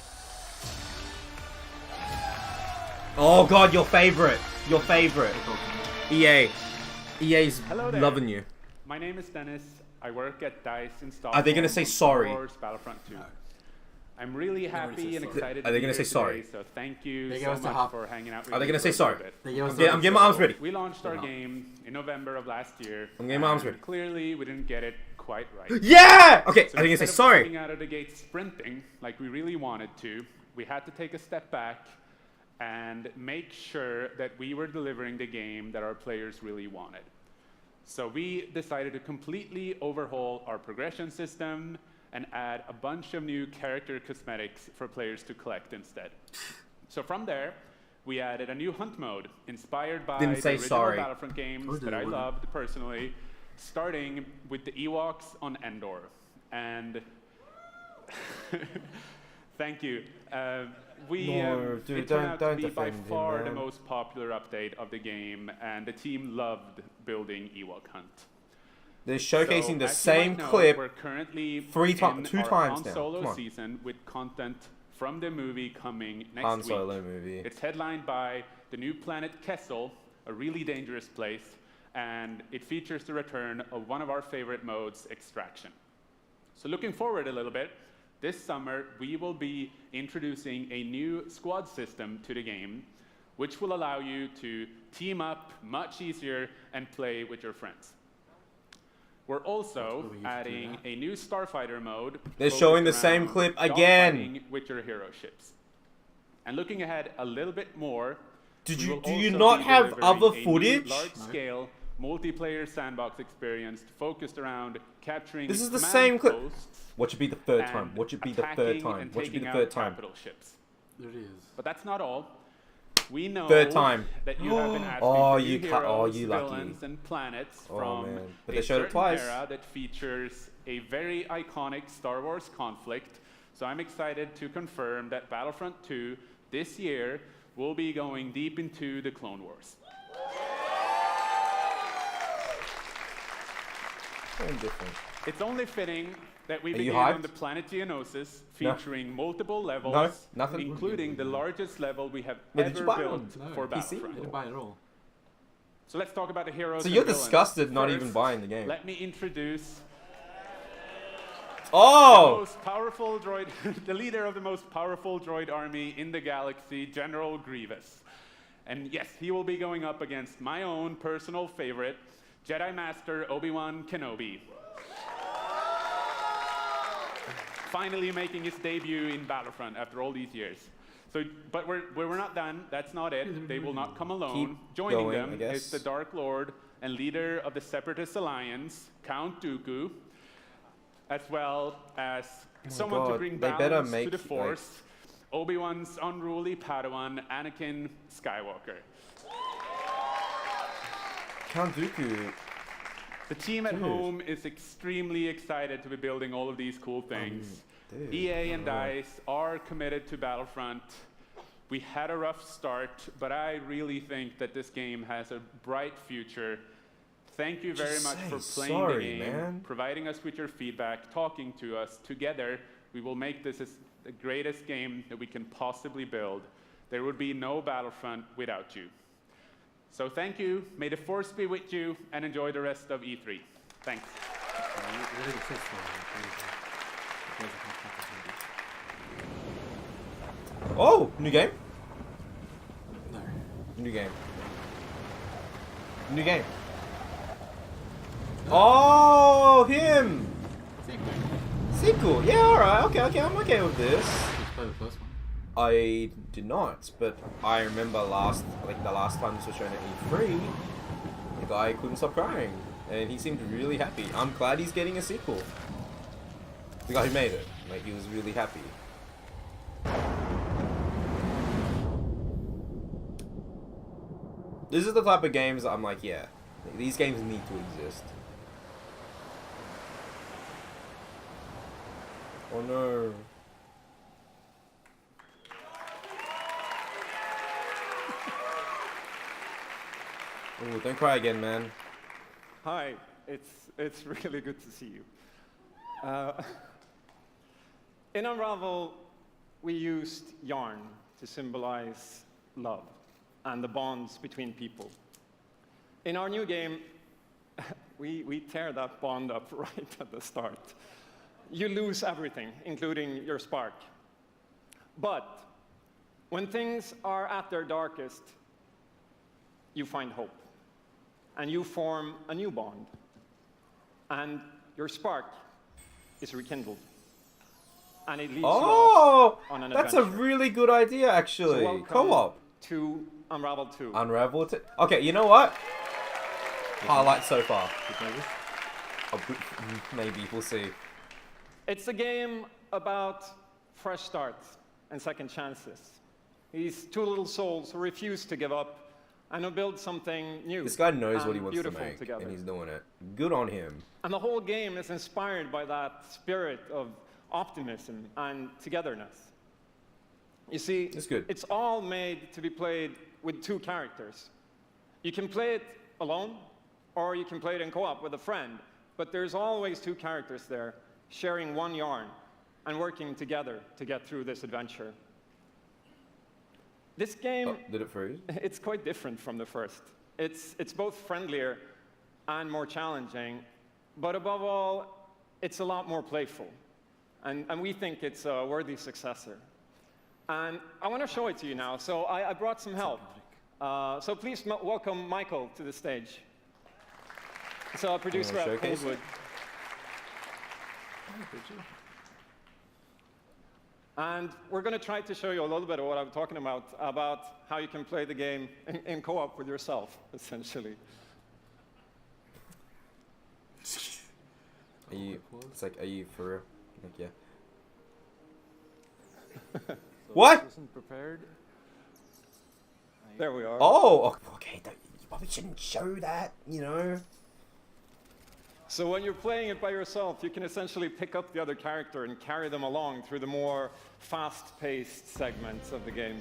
Oh God, your favorite. Your favorite. EA. EA's Hello there. loving you. My name is Dennis. I work at DICE in Stockholm. Are they gonna say on Star sorry? Wars Battlefront 2. I'm really happy and excited Are they to be gonna here say sorry? today, so thank you They so gave us a much half. for hanging out with Are they me gonna for say a little sorry? bit. They gave us I'm getting my arms ready. We launched our They're not. game in November of last year. I'm getting my arms and ready. Clearly, we didn't get it quite right. Yeah! Okay, So are they gonna instead say of sorry? coming out of the gate sprinting like we really wanted to, we had to take a step back and make sure that we were delivering the game that our players really wanted. So we decided to completely overhaul our progression system and add a bunch of new character cosmetics for players to collect instead. So from there, we added a new hunt mode inspired by Didn't the say original sorry. Battlefront games that I loved personally, starting with the Ewoks on Endor. And thank you. No, dude, it turned out to don't be by defend him, far the man. most popular update of the game, and the team loved building Ewok Hunt. They're showcasing So, the as you same might know, clip we're currently two in times our now. Han Solo Come on. season with content from the movie coming next Han week. Solo movie. It's headlined by the new planet Kessel, a really dangerous place, and it features the return of one of our favorite modes, extraction. So looking forward a little bit, this summer we will be introducing a new squad system to the game, which will allow you to team up much easier and play with your friends. We're also adding a new Starfighter mode. They're focused showing the same around clip again. dogfighting with your hero ships. And looking ahead a little bit more, Did we you will do you also not be have delivering other a new footage? large-scale multiplayer sandbox experience focused around capturing This is the command same clip. posts What should be the third and time? What should be the third attacking time? and What should be taking the third out time? capital ships. There it is. But that's not all. We know Third time. that you have been asking Oh, for you new ca- oh, heroes, you lucky. villains, and planets Oh, from man. But a they showed it certain twice. era that features a very iconic Star Wars conflict. So I'm excited to confirm that Battlefront 2 this year will be going deep into the Clone Wars. Very different. It's only fitting that we Are you begin on hyped? the planet Geonosis, No. featuring multiple levels, No, nothing. including the largest level we have Wait, did you ever buy built one? for PC? Battlefront. I didn't buy it at all. So let's talk about the heroes. So and you're villains. disgusted not First, even buying the game. Let me introduce the Oh! most powerful droid, the leader of the most powerful droid army in the galaxy, General Grievous. And yes, he will be going up against my own personal favorite, Jedi Master Obi-Wan Kenobi. Finally making his debut in Battlefront after all these years. So, but we're not done. That's not it. They will not come alone. Keep Joining going, I them guess. is the Dark Lord and leader of the Separatist Alliance, Count Dooku, as well as someone to bring balance to the Force, Obi-Wan's unruly Padawan, Anakin Skywalker. Count Dooku. The team at home is extremely excited to be building all of these cool things. EA and DICE are committed to Battlefront. We had a rough start, but I really think that this game has a bright future. Thank you very much for playing the game, providing us with your feedback, talking to us. Together, we will make this the greatest game that we can possibly build. There would be no Battlefront without you. So thank you, may the Force be with you, and enjoy the rest of E3. Thanks. Oh, new game? No. New game. New game. Oh, him! Sequel. Yeah, alright. Okay, I'm okay with this. Play the first one. I did not, but I remember the last time this was shown at E3, the guy couldn't stop crying, and he seemed really happy. I'm glad he's getting a sequel. The guy who made it, like, he was really happy. This is the type of games that I'm like, yeah, these games need to exist. Oh no. Oh, don't cry again, man. Hi, it's really good to see you. In Unravel, we used yarn to symbolize love and the bonds between people. In our new game, we tear that bond up right at the start. You lose everything, including your spark. But when things are at their darkest, you find hope. And you form a new bond. And your spark is rekindled. And it leads you off on an adventure. That's a really good idea, actually. So Co-op. To Unravel 2. Unravel 2. Okay, you know what? Highlight so far. Oh, maybe, we'll see. It's a game about fresh starts and second chances. These two little souls who refuse to give up and who build something new. This guy knows what he wants to beautiful make, together. and he's doing it. Good on him. And the whole game is inspired by that spirit of optimism and togetherness. You see, it's all made to be played with two characters. You can play it alone, or you can play it in co-op with a friend, but there's always two characters there, sharing one yarn and working together to get through this adventure. This game, did it freeze? It's quite different from the first. It's both friendlier and more challenging, but above all, it's a lot more playful. And we think it's a worthy successor. And I want to show it to you now, so I brought some help. So please welcome Michael to the stage. So our producer at Coldwood. And we're going to try to show you a little bit of what I'm talking about how you can play the game in co-op with yourself, essentially. Are you, it's like, are you for real? Like, yeah. What? Wasn't prepared. There we are. Oh, okay. You probably shouldn't show that, you know. So when you're playing it by yourself, you can essentially pick up the other character and carry them along through the more fast-paced segments of the game.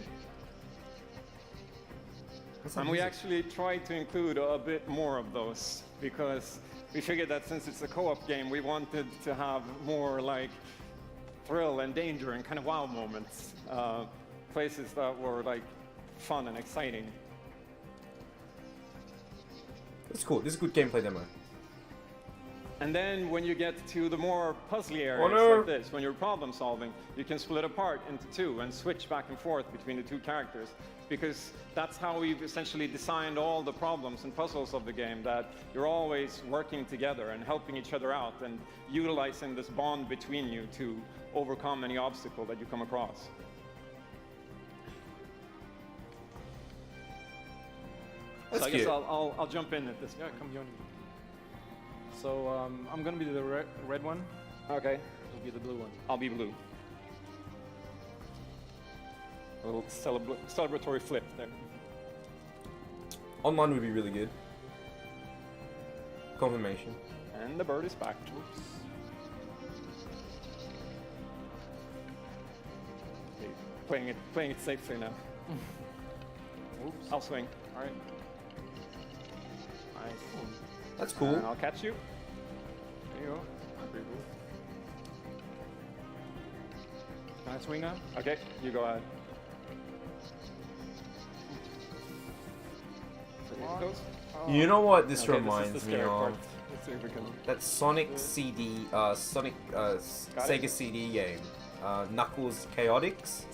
And we actually tried to include a bit more of those because we figured that since it's a co-op game, we wanted to have more like thrill and danger and kind of wow moments. Places that were like fun and exciting. That's cool. This is a good gameplay demo. And then when you get to the more puzzly areas like this, when you're problem solving, you can split apart into two and switch back and forth between the two characters because that's how we've essentially designed all the problems and puzzles of the game, that you're always working together and helping each other out and utilizing this bond between you to overcome any obstacle that you come across. So I guess I'll jump in at this. Yeah, come join me. So I'm gonna be the red one. Okay. You'll be the blue one. I'll be blue. A little celebratory flip there. Online would be really good. Confirmation. And the bird is back. Oops. Okay, playing it safely now. Oops. I'll swing. All right. Nice. That's cool. And I'll catch you. There you go. Pretty cool. Can I swing now? Okay, you go ahead. You know what this Okay, reminds this is the me scary of? part. Let's see if we can... That Sonic Sega CD game, Knuckles Chaotix.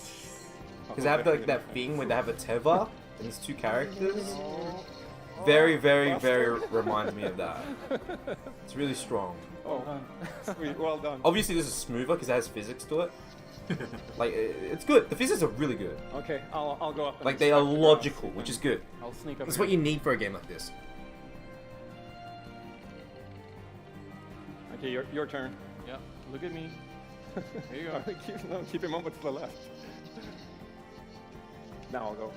Because they have like that thing where they have a Teva and there's two characters. Very, very, very reminds me of that. It's really strong. Oh, sweet, well done. Obviously, this is smoother because it has physics to it. Like, it's good. The physics are really good. Okay, I'll go up. And like, they are logical, which is good. I'll sneak up. That's what you need for a game like this. Okay, your turn. Yeah, look at me. There you go. Keep him over to the left. Now I'll go.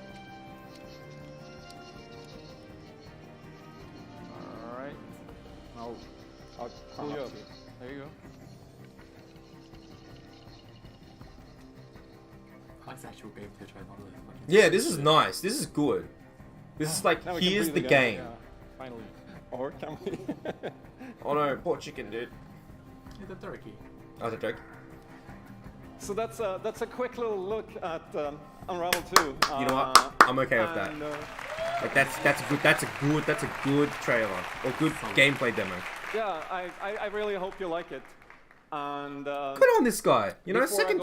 All right. I'll pull you up. There you go. Nice actual game to try not to. Yeah, this is nice. This is good. This is like, here's the game. Yeah, finally. Or can we? Oh no, poor chicken, dude. Yeah, the turkey. Oh, the turkey. So that's a quick little look at Unravel 2. You know what? I'm okay with that. Like that's a good trailer or good gameplay demo. Yeah, I really hope you like it. And good on this guy. You know, second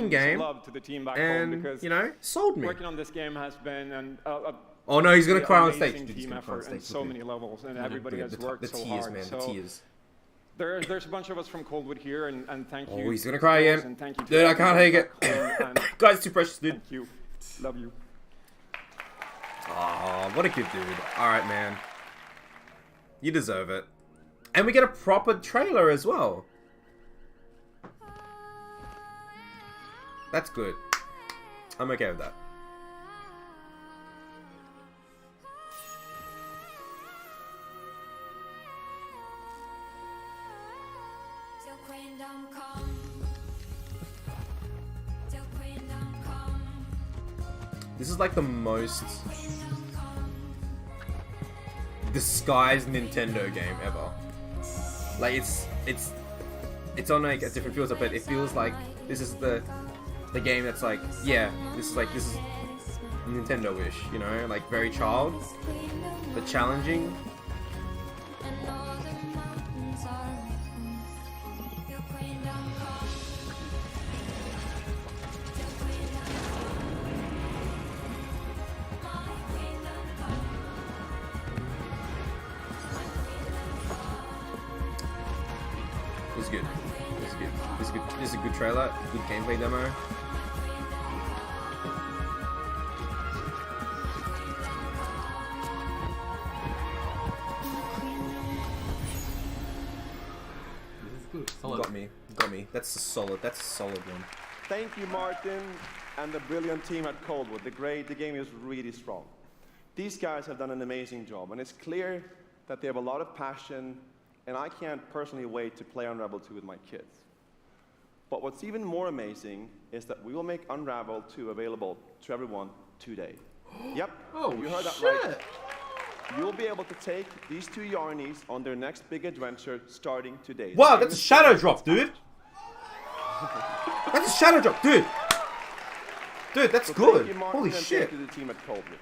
game, love to the team back and home because you know, sold me. Working on this game has been oh no, he's gonna cry on stage. Amazing Dude, team effort on so many levels, and everybody has worked the so tears, hard. man, So the tears. There's a bunch of us from Coldwood here, and thank you. Oh, he's gonna cry again. And thank you Dude, I can't take it. Guy's too precious, dude. Thank you. Love you. Oh, what a good dude. Alright, man. You deserve it. And we get a proper trailer as well. That's good. I'm okay with that. This is like the most disguised Nintendo game ever. Like it's on like a different filter, but it feels like this is the game that's like, yeah, this is Nintendo-ish, you know, like very child, but challenging. This is good. This is good. This is good. This is a good trailer. Good gameplay demo. Got me. Got me. That's a solid one. Thank you, Martin, and the brilliant team at Coldwood. The game is really strong. These guys have done an amazing job, and it's clear that they have a lot of passion, and I can't personally wait to play Unravel 2 with my kids. But what's even more amazing is that we will make Unravel 2 available to everyone today. Yep, oh, you heard that shit. right. You'll be able to take these two Yarnies on their next big adventure starting today. Wow, that's a shadow drop, dude. That's a shadow drop, dude. Dude, that's good. Holy shit. Thank you to the team at Coldwood.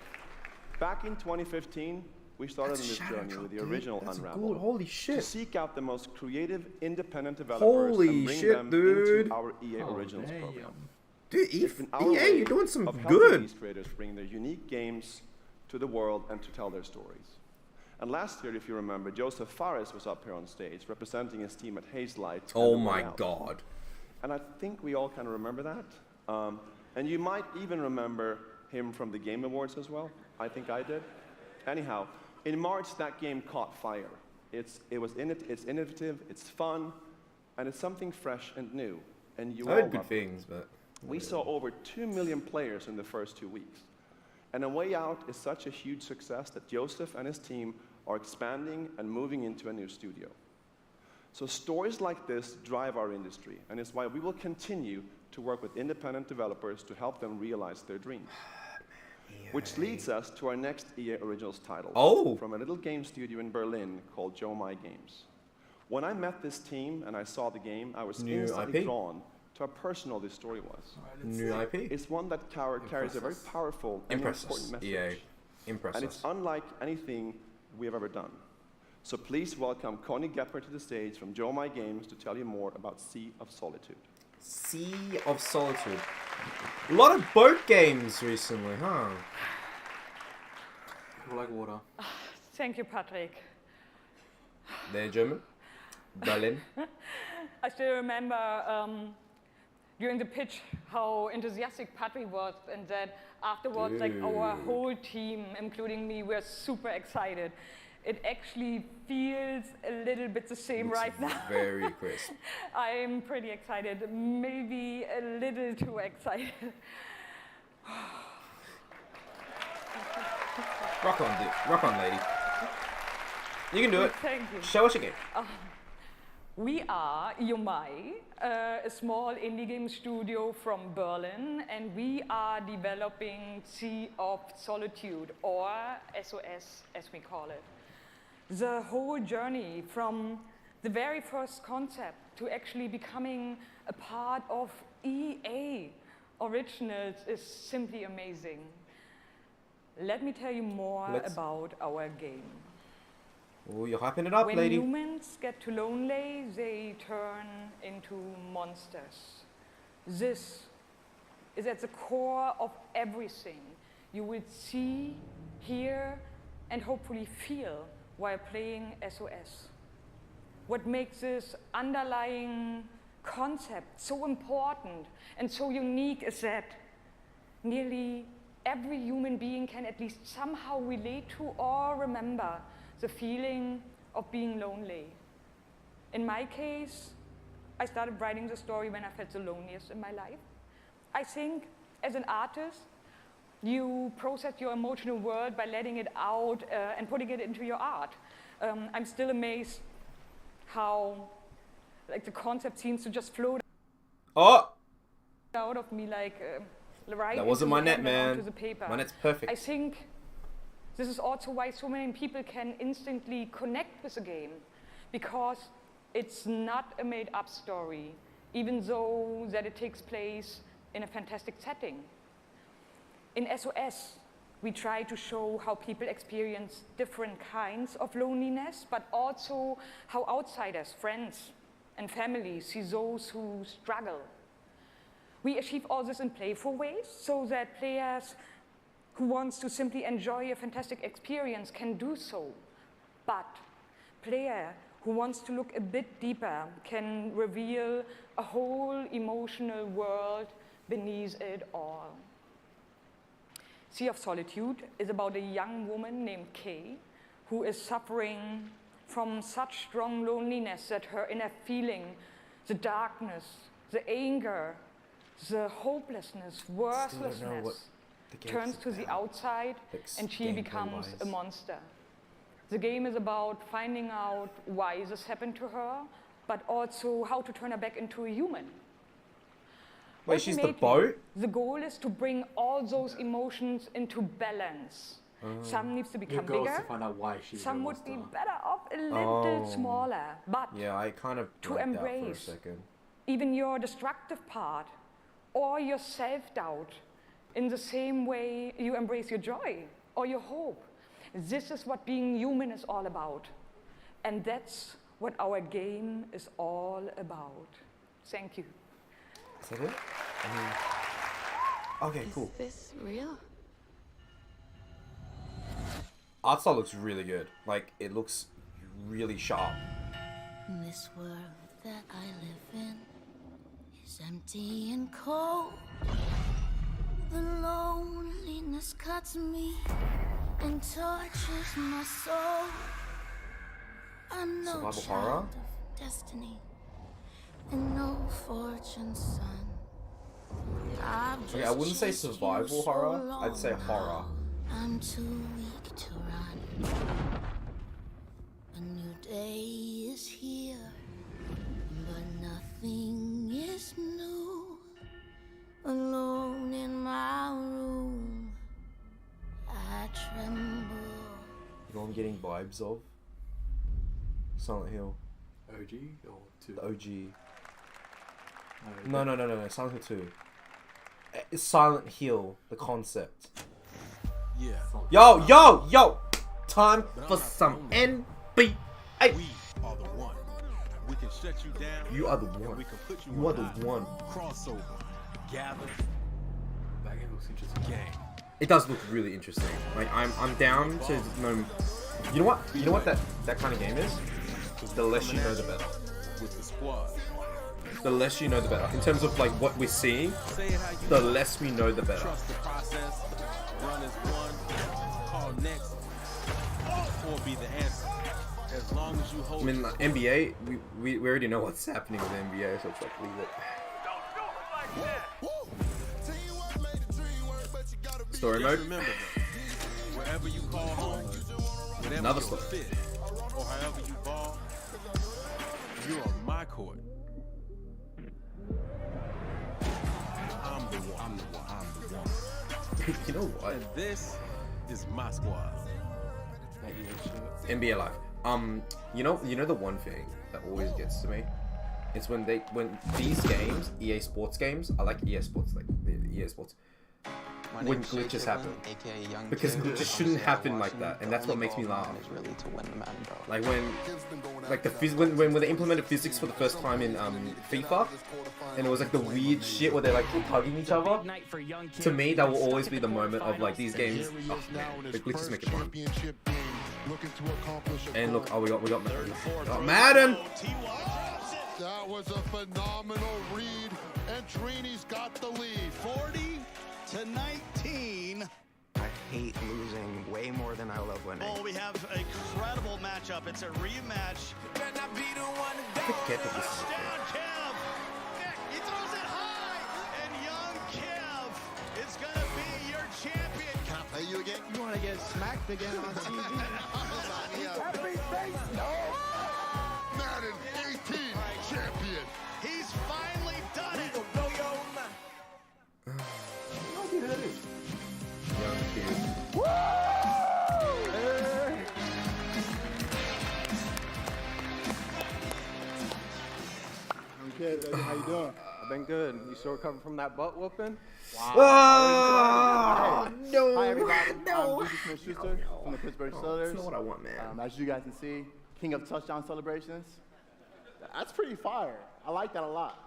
Back in 2015, we started on this journey with the original Unravel. Holy shit. To seek out the most creative, independent developers and bring them into our EA Originals program. Dude, EA, you're doing some of good. These creators bring their unique games to the world and to tell their stories. And last year, if you remember, Joseph Fares was up here on stage representing his team at Hazelight. Oh my god. And I think we all kind of remember that. And you might even remember him from the Game Awards as well. I think I did. Anyhow, in March, that game caught fire. It's innovative, it's fun, and it's something fresh and new. And you I all heard good loved it. things, but We saw over 2 million players in the first 2 weeks. And A Way Out is such a huge success that Joseph and his team are expanding and moving into a new studio. So stories like this drive our industry, and it's why we will continue to work with independent developers to help them realize their dreams. Which leads us to our next EA Originals title from a little game studio in Berlin called Jomai Games. When I met this team and I saw the game, I was instantly drawn to how personal this story was. New IP? It's one that carries a very powerful and important message. EA. Impress And it's unlike anything we have ever done. So please welcome Connie Gepper to the stage from Jomai Games to tell you more about Sea of Solitude. Sea of Solitude. A lot of boat games recently, huh? I like water. Thank you, Patrick. They're German? Berlin? I still remember during the pitch how enthusiastic Patrick was, and that afterwards, like our whole team, including me, were super excited. It actually feels a little bit the same right now. Very crisp. I'm pretty excited, maybe a little too excited. Rock on, lady. You can do it. Thank you. Show us your game. We are Jomai, a small indie game studio from Berlin, and we are developing Sea of Solitude, or SOS as we call it. The whole journey from the very first concept to actually becoming a part of EA Originals is simply amazing. Let me tell you more about our game. Oh, you're hyping it up, lady. When humans get too lonely, they turn into monsters. This is at the core of everything you will see, hear, and hopefully feel while playing SOS. What makes this underlying concept so important and so unique is that nearly every human being can at least somehow relate to or remember the feeling of being lonely. In my case, I started writing the story when I felt the loneliest in my life. I think as an artist, you process your emotional world by letting it out and putting it into your art. I'm still amazed how the concept seems to just float out of me right that wasn't my net, man. onto the paper. My net's perfect. I think this is also why so many people can instantly connect with the game, because it's not a made-up story, even though that it takes place in a fantastic setting. In SOS, we try to show how people experience different kinds of loneliness, but also how outsiders, friends, and families see those who struggle. We achieve all this in playful ways so that players who wants to simply enjoy a fantastic experience can do so. But player who wants to look a bit deeper can reveal a whole emotional world beneath it all. Sea of Solitude is about a young woman named Khoi who is suffering from such strong loneliness that her inner feeling, the darkness, the anger, the hopelessness, worthlessness turns to the outside and she becomes a monster. The game is about finding out why this happened to her, but also how to turn her back into a human. Wait, she's the boat? The goal is to bring all those emotions into balance. Some needs to become bigger, to find out why she's some would be better off a little smaller, but yeah, I kind of to embrace even your destructive part or your self-doubt in the same way you embrace your joy or your hope. This is what being human is all about. And that's what our game is all about. Thank you. Is that it? Okay, cool. Is this real? Art style looks really good. Like, it looks really sharp. This world that I live in is empty and cold. The loneliness cuts me and tortures my soul. I'm no Survival child horror? of destiny and no fortune son. I've Okay, I just wouldn't say chased you survival so horror. long I'd say horror. now. I'm too weak to run. A new day is here, but nothing is new. Alone in my room, I tremble. You know what I'm getting vibes of? Silent Hill. OG or 2? The OG. No. Silent Hill 2. It's Silent Hill, the concept. Yeah. Yo! Time for some NBA. We are the one. We can shut you down. You are the and one. we can put you You are on the high. one. Crossover. Gather. That game looks interesting. Game. It does look really interesting. Like I'm down to know. You know what that kind of game is? The less you know, the better. With the squad. The less you know, the better. In terms of like what we're seeing, the less we know, the better. Trust the process. Run as one. Call next. Or be the answer. As long as you hold. I mean, like, NBA, we already know what's happening with the NBA, so it's like leave it. Story mode. Remember, wherever you call home, whatever Another your story. fit, or however you ball, you're on my court. I'm the one. You know what? And this is my squad. NBA Live. You know the one thing that always gets to me? It's when these games, EA Sports games, I like EA Sports, like the EA Sports, when glitches happen. Because glitches shouldn't happen like that, and that's what makes me laugh. Like when they implemented physics for the first time in FIFA, and it was like the weird shit where they're like hugging each other. To me, that will always be the moment of like these games. Oh man, the glitches make it fun. And look, we got Madden. Madden! That was a phenomenal read, and Trini's got the lead. 40-19. I hate losing way more than I love winning. Oh, we have a credible matchup. It's a rematch. Touchdown, Kev. Nick, he throws it high, and young Kev is going to be your champion. Can I play you again? You want to get smacked again on TV? Madden 18 champion. He's finally done it. Young kid. Okay, baby, how you doing? I've been good. You still recovering from that butt whooping? Wow. Oh, no. Hi, everybody. No. I'm Juju Smith-Schuster from the Pittsburgh Steelers. That's not what I want, man. As you guys can see, king of touchdown celebrations. That's pretty fire. I like that a lot.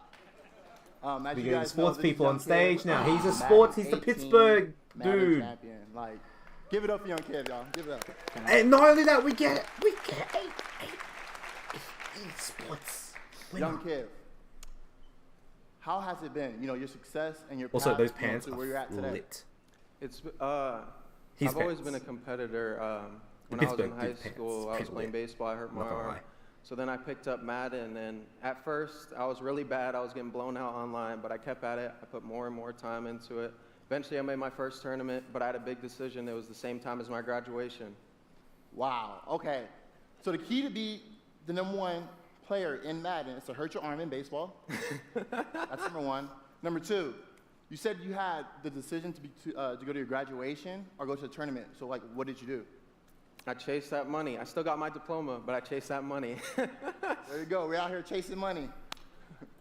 As We you got guys sports know, this is people Young on stage Kid. now. He's a Madden sports. He's the 18 Pittsburgh Madden dude. champion. Like, give it up for Young Kid, y'all. Give it up. And not only that, we get sports. Young Kid. How has it been? You know, your success and your Also, path, those you know, pants to are where you're at today. lit. It's His I've always pants. been a competitor. When The I was in Pittsburgh high dude pants. school, I was Pants playing lit. baseball. I hurt my Not gonna arm. lie. So then I picked up Madden, and at first I was really bad. I was getting blown out online, but I kept at it. I put more and more time into it. Eventually, I made my first tournament, but I had a big decision. It was the same time as my graduation. Wow. Okay. So the key to be the #1 player in Madden is to hurt your arm in baseball. That's number one. Number two, you said you had the decision to go to your graduation or go to a tournament. So like, what did you do? I chased that money. I still got my diploma, but I chased that money. There you go. We're out here chasing money.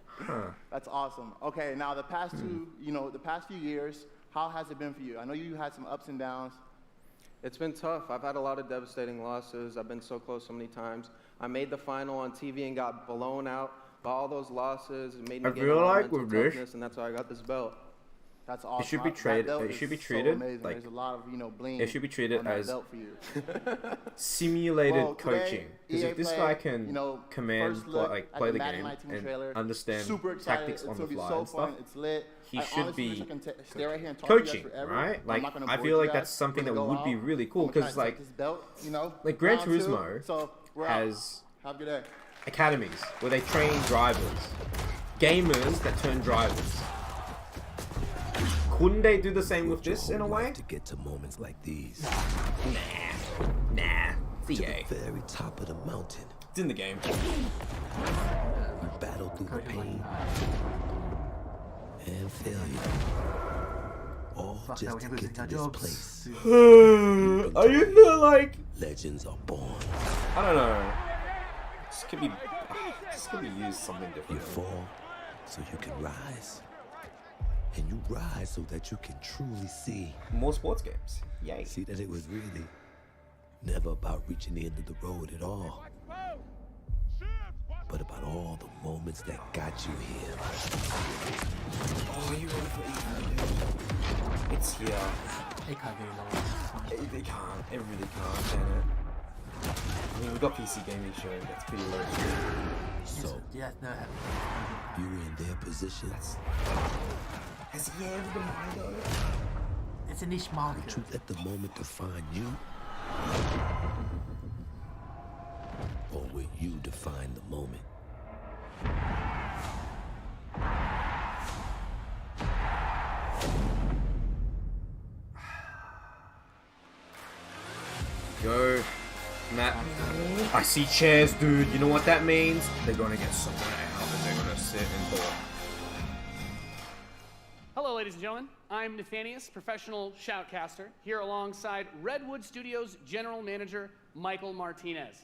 Huh. That's awesome. Okay. Now the past the past few years, how has it been for you? I know you had some ups and downs. It's been tough. I've had a lot of devastating losses. I've been so close so many times. I made the final on TV and got blown out by all those losses. It made me I gain feel a lot like of mental with this- toughness, and that's why I got this belt. That's awesome. It should be That treated. belt It is should be so treated amazing. like. There's a lot of bling. It should be treated on that as belt for you. simulated Well, today, coaching. Because EA if this Play, guy can you know, command, first look like at play the the Madden game 19 and trailer, understand super excited. tactics It's on the gonna be fly so and fun. stuff, It's lit. he I should honestly wish be I can stay right here and talk to you guys coaching, forever. right? I'm Like not gonna I bore feel you like guys. that's something We're that gonna would go be out. really cool I'm gonna try because to take like this belt, you know, like Gran round two. Turismo So we're out. has Have a good day. academies where they train drivers, gamers that turn drivers. Couldn't they do the same with this in a way? To get to moments like these. Nah. To the very top of the mountain. It's in the game. We battle through the pain and failure. All just to get to this place. I just feel like legends are born. I don't know. This could be used something different. You fall so you can rise. And you rise so that you can truly see. More sports games. Yay. See that it was really never about reaching the end of the road at all. But about all the moments that got you here. Oh, you ready for it? It's here. They can't get lower. They can't. It really can't, can it? I mean, we've got PC gaming show. That's pretty low. So, Yeah, no. you were in their position. Has he ever been high though? It's a niche market. Would you let the moment define you? Or will you define the moment? Go, Matt. I see chairs, dude. You know what that means? They're gonna get someone out and they're gonna sit and talk. Hello, ladies and gentlemen. I'm Nathanius, professional shoutcaster, here alongside Redwood Studios General Manager Michael Martinez.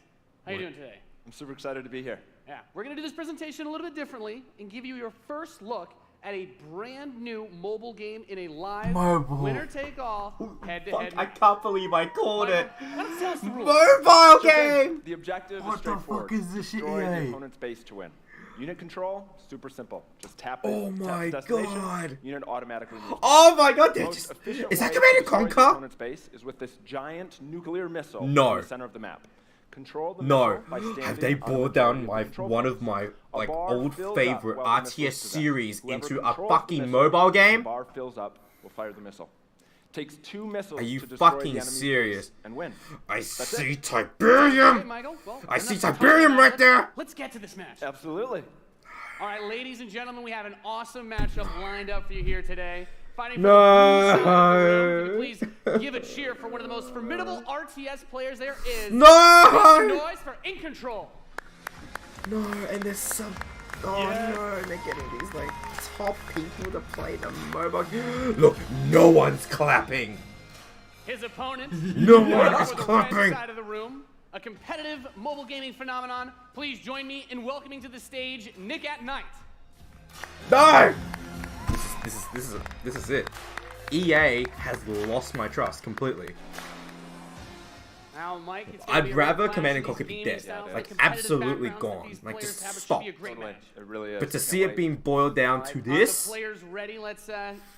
How you doing today? I'm super excited to be here. Yeah, we're going to do this presentation a little bit differently and give you your first look at a brand new mobile game in a live Mobile. winner-take-all, head-to-head. I can't believe I called it. Why don't you tell us the rules? Mobile game! The objective What is the straightforward. fuck is this shit, Destroy the EA? opponent's base to win. Unit control, super simple. Just tap it. Oh tap my the destination, God. Unit automatically moves. Oh my God, they're Most just- efficient is that way Command to and destroy the Conquer? opponent's base is with this giant nuclear missile No. in the center of the map. Control the No. missile by standing Have they on the brought down majority my of the control one points. of my A like bar old fills up favorite while the missile RTS is possessed. series Whoever into a controls the fucking missile, mobile the game? bar fills up, will fire the missile. Takes 2 missiles Are you to destroy fucking the enemy's serious? base and win. I That's see it. Tiberium! Okay, Michael, well, I see enough Tiberium talking right about it. there! Let's get to this match. Absolutely. All right, ladies and gentlemen, we have an awesome matchup lined up for you here today. Fighting for No. the blue side of the room. If you please give a cheer for one of the most formidable RTS players there is. No. Make some noise for In Control. No, and there's some. Oh no, they're getting these like top people to play the mobile. Look, no one's clapping. His opponent. No fighting one's for the clapping. red side of the room. A competitive mobile gaming phenomenon. Please join me in welcoming to the stage Nick at Night. No! This is it. EA has lost my trust completely. Now, Mike, it's gonna be I'd a rather real Command and clash Conquer of be these dead. gaming styles, the Like, competitive absolutely backgrounds that gone. these Like, players just have. It should stop. be a great match. It really is. But to Can't see it wait. being boiled down to Are this, the players ready? Let's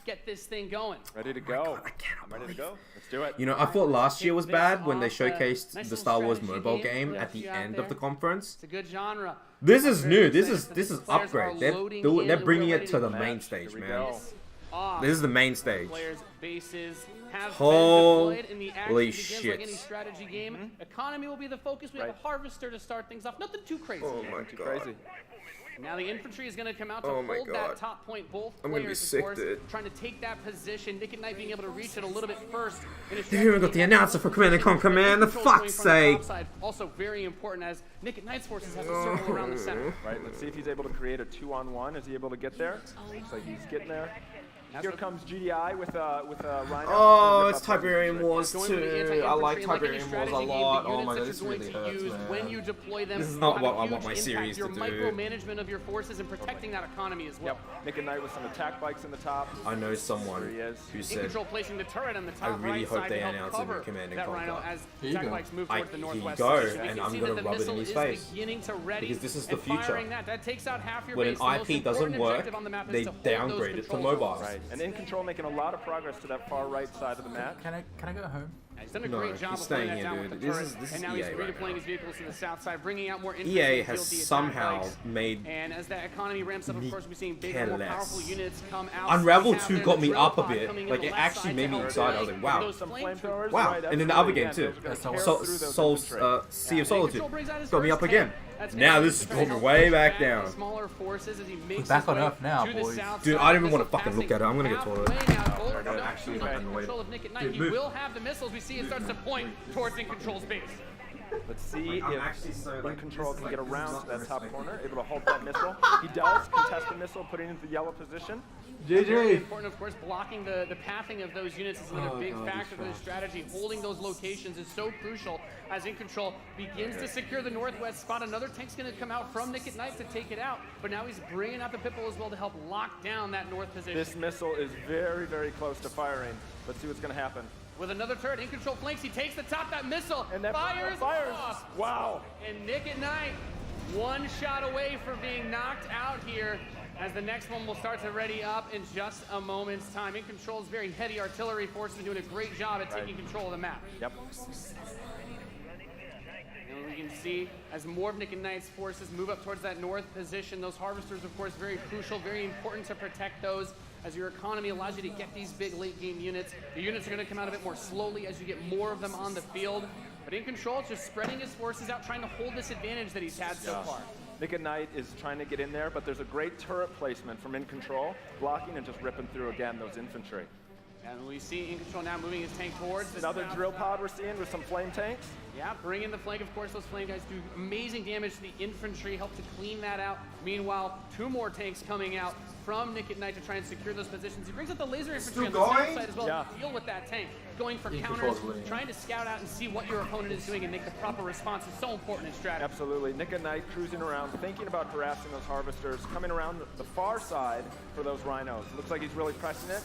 get this thing going. Ready to go. I'm ready to go. Let's do it. you know, I thought last year was Kick bad this when they off, showcased nice the little Star Wars strategy mobile game game at the out end of the there. conference. It's a good genre. This is I'm new. very This excited is that the players upgrade. are They're loading they're in and bringing we're it ready to the go. main stage, Here we man. go. This is the main stage. Players' bases have Holy been deployed, and the action begins shit. like any strategy game. Economy will be the focus. We have a harvester to start things off. Nothing too crazy. Oh my Too God. crazy. Now the infantry is going to come out to Oh my hold God. that top point. Both I'm gonna be players, sick, of course, dude. trying to take that position. Nick and Knight being able to reach it a little bit first. They even got the announcer for Command and Conquer, man. The fuck's sake. Also very important as Nick and Knight's forces have to circle around the center. Right, let's see if he's able to create a 2-on-1. Is he able to get there? Looks like he's getting there. Here comes GDI with a Rhino. Oh, it's Tiberium Wars Going to be too. anti-infantry, I like and like any Tiberium Wars a strategy game, lot. the Oh units my that God, you're this going really to hurts, use man. when you deploy them This is not have what a I want huge my impact. series Your to do. micromanagement of your forces and protecting that economy as well. Yep. Nick and Knight with some attack bikes in the top. I know someone There he is. who In said, Control placing the turret on the I top really right hope side they to help announce a new cover Command and that Rhino Conquer. as Here you attack go. bikes move I- towards the here you northwest. go, We can and I'm see gonna that the rub it in missile his is face. beginning to ready Because this is the and future. firing that takes out half your When base. an The most IP doesn't important work, objective on the map is they to hold those downgrade it to control mobile. zones. Right. And In Control making a lot of progress to that far right side of the map. Can I go home? He's done a great job of playing that down with the turret, and now he's redeploying his vehicles to the south side, bringing out more infantry. EA has somehow made and as that economy ramps up, of course, we're seeing bigger, more powerful units come out. Unravel 2 got me up a bit. Like, it actually made me excited. I was like, wow. Wow. And then the other game, too. Sea of Solitude. Got me up again. Now this is going way back down. We're back on Earth now, boys. Dude, I don't even want to fucking look at it. I'm gonna get toilet. He will have the missiles. We see it starts to point towards In Control's base. Let's see if In Control can get around to that top corner, able to halt that missile. He does contest the missile, putting it into the yellow position. Very important, of course, blocking the pathing of those units is another big factor for this strategy. Holding those locations is so crucial as In Control begins to secure the northwest spot. Another tank's going to come out from Nick at Night to take it out, but now he's bringing out the Pitbull as well to help lock down that north position. This missile is very, very close to firing. Let's see what's going to happen. With another turret, In Control flanks. He takes the top, that missile, and that fires. Off. Wow. And Nick at Night, one shot away from being knocked out here, as the next one will start to ready up in just a moment's time. In Control's very heavy artillery force has been doing a great job at taking control of the map. Yep. And we can see as more of Nick and Knight's forces move up towards that north position, those harvesters, of course, very crucial, very important to protect those, as your economy allows you to get these big late game units. The units are going to come out a bit more slowly as you get more of them on the field. But In Control is just spreading his forces out, trying to hold this advantage that he's had so far. Nick at Night is trying to get in there, but there's a great turret placement from In Control, blocking and just ripping through again those infantry. And we see In Control now moving his tank towards this. Another drill pod we're seeing with some flame tanks. Yeah, bring in the flank. Of course, those flame guys do amazing damage to the infantry, help to clean that out. Meanwhile, 2 more tanks coming out from Nick at Night to try and secure those positions. He brings up the laser infantry on the south side as well to deal with that tank. Going for counters, trying to scout out and see what your opponent is doing and make the proper response is so important in strategy. Absolutely. Nick at Night cruising around, thinking about harassing those harvesters, coming around the far side for those rhinos. Looks like he's really pressing it.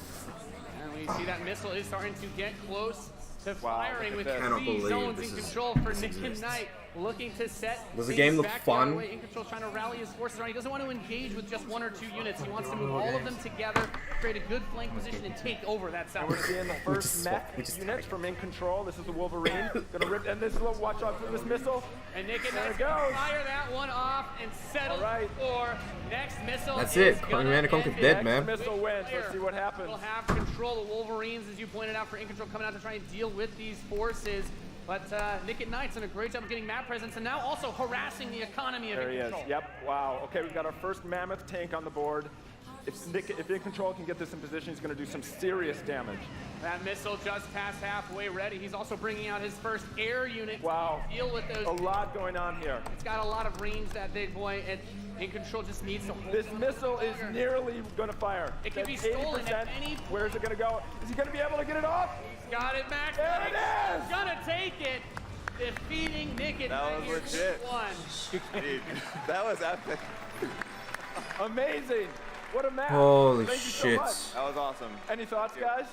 And we see that missile is starting to get close to firing with this. 3 zones In Control for Nick and Knight, looking to set. Does the game look fun? In Control trying to rally his forces around. He doesn't want to engage with just 1 or 2 units. He wants to move all of them together, create a good flank position, and take over that south. We're seeing the first mech units from In Control. This is the Wolverine. Gonna rip, and this will watch out for this missile. And Nick and Knight's gonna fire that one off and settle for next missile. That's it. Command & Conquer's dead, man. Missile wins. Let's see what happens. We'll have control of Wolverines, as you pointed out, for In Control coming out to try and deal with these forces. But Nick at Night's done a great job of getting map presence and now also harassing the economy of In Control. There he is. Yep. Wow. Okay, we've got our first mammoth tank on the board. If In Control can get this in position, he's going to do some serious damage. That missile just past halfway ready. He's also bringing out his first air unit to deal with those. A lot going on here. It's got a lot of range, that big boy, and In Control just needs to hold. This missile is nearly going to fire. It can be stolen at any. Where is it going to go? Is he going to be able to get it off? He's got it, Max. There it is. He's gonna take it. Defeating Nick at That was legit. Dude, that was epic. Amazing. What a match. Holy Thank you shit. so much. That was awesome. Any thoughts, guys?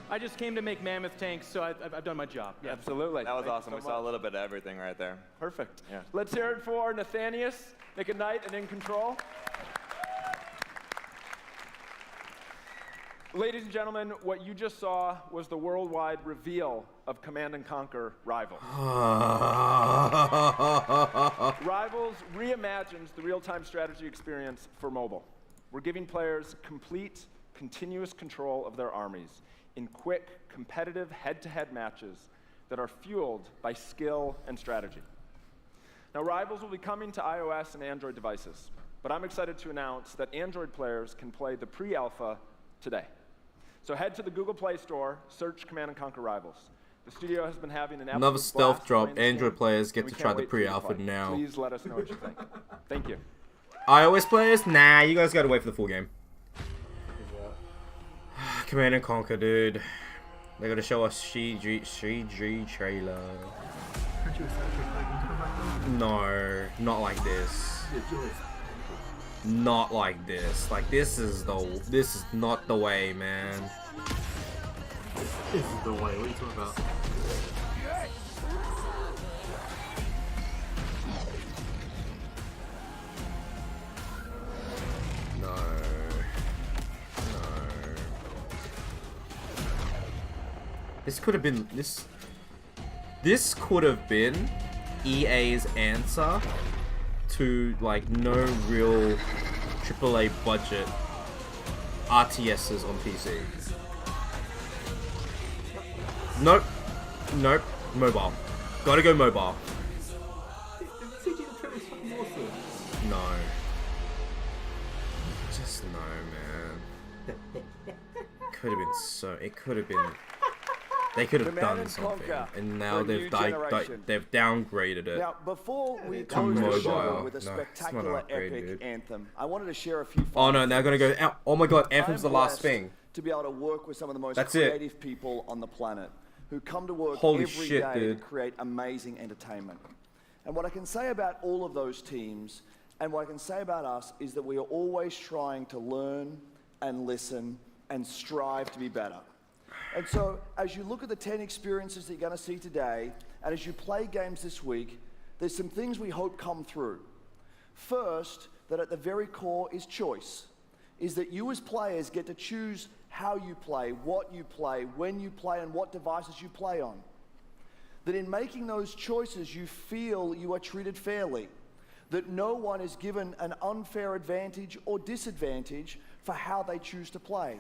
I just came to make mammoth tanks, so I've done my job. Yeah. Absolutely. That was Thank awesome. you We so saw a much. little bit of everything right there. Perfect. Yeah. Let's hear it for Nathanius, Nick at Night, and In Control. Ladies and gentlemen, what you just saw was the worldwide reveal of Command & Conquer Rivals. Rivals reimagines the real-time strategy experience for mobile. We're giving players complete, continuous control of their armies in quick, competitive head-to-head matches that are fueled by skill and strategy. Now, Rivals will be coming to iOS and Android devices, but I'm excited to announce that Android players can play the pre-alpha today. So head to the Google Play Store, search Command & Conquer Rivals. The studio has been having an Another absolute stealth blast drop. playing the Android game, players and get we to can't try the wait for you to pre-alpha play. now. Please let us know what you think. Thank you. iOS players? Nah, you guys gotta wait for the full game. Command & Conquer, dude. They're gonna show us CG trailer. No, not like this. Not like this. Like this is not the way, man. This is the way. What are you talking about? No. This could have been this could have been EA's answer to like no real AAA budget RTSs on PC. Nope. Nope. Mobile. Gotta go mobile. No. Just no, man. Could have been so. It could have been. They could have done something, and now they've downgraded it. Now, before we to close the show mobile. with a No, it's not spectacular upgrade, epic dude. anthem, I wanted to share a few. Oh no, now gonna go. Oh my god, Anthem's the I'm last blessed thing. To be able to work with some of the most That's it. creative people on the planet, who come to work Holy every shit, day to dude. create amazing entertainment. And what I can say about all of those teams, and what I can say about us, is that we are always trying to learn and listen and strive to be better. And so, as you look at the 10 experiences that you're going to see today, and as you play games this week, there's some things we hope come through. First, that at the very core is choice, is that you as players get to choose how you play, what you play, when you play, and what devices you play on. That in making those choices, you feel you are treated fairly, that no one is given an unfair advantage or disadvantage for how they choose to play.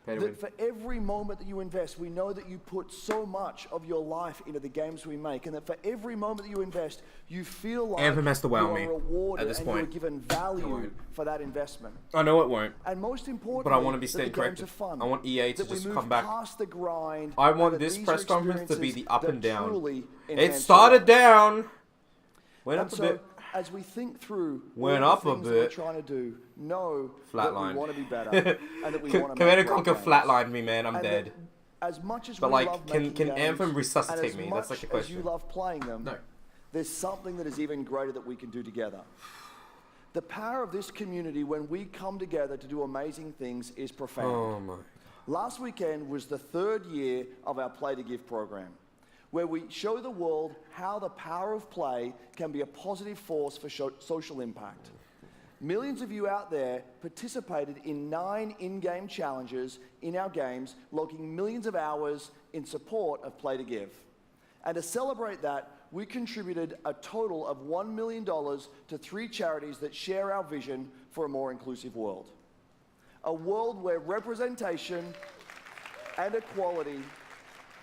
That for every moment that you invest, we know that you put so much of your life into the games we make, and that for every moment that you invest, you feel like Anthem has to wow you me are rewarded at this and point. you are given value for that investment. I know it won't. And most importantly, But I want to be that staying the games corrected. are fun, I want EA to that we just move come back. past the grind, I and want that this these press are conference to be the up experiences and that down. truly It enhance started your life. down. Went And up a so, bit. as we think through Went all up the a things that we're bit. trying to do, know Flatline. that we want to be better and that we want to Command make and Conquer great games. flatlined me, man. I'm And dead. that as much as But we like, love can making Anthem games, resuscitate and as me? That's like the much as you question. love playing them, No. there's something that is even greater that we can do together. The power of this community when we come together to do amazing things is profound. Oh my. Last weekend was the 3rd year of our Play to Give program, where we show the world how the power of play can be a positive force for social impact. Millions of you out there participated in 9 in-game challenges in our games, logging millions of hours in support of Play to Give. And to celebrate that, we contributed a total of $1 million to 3 charities that share our vision for a more inclusive world. A world where representation and equality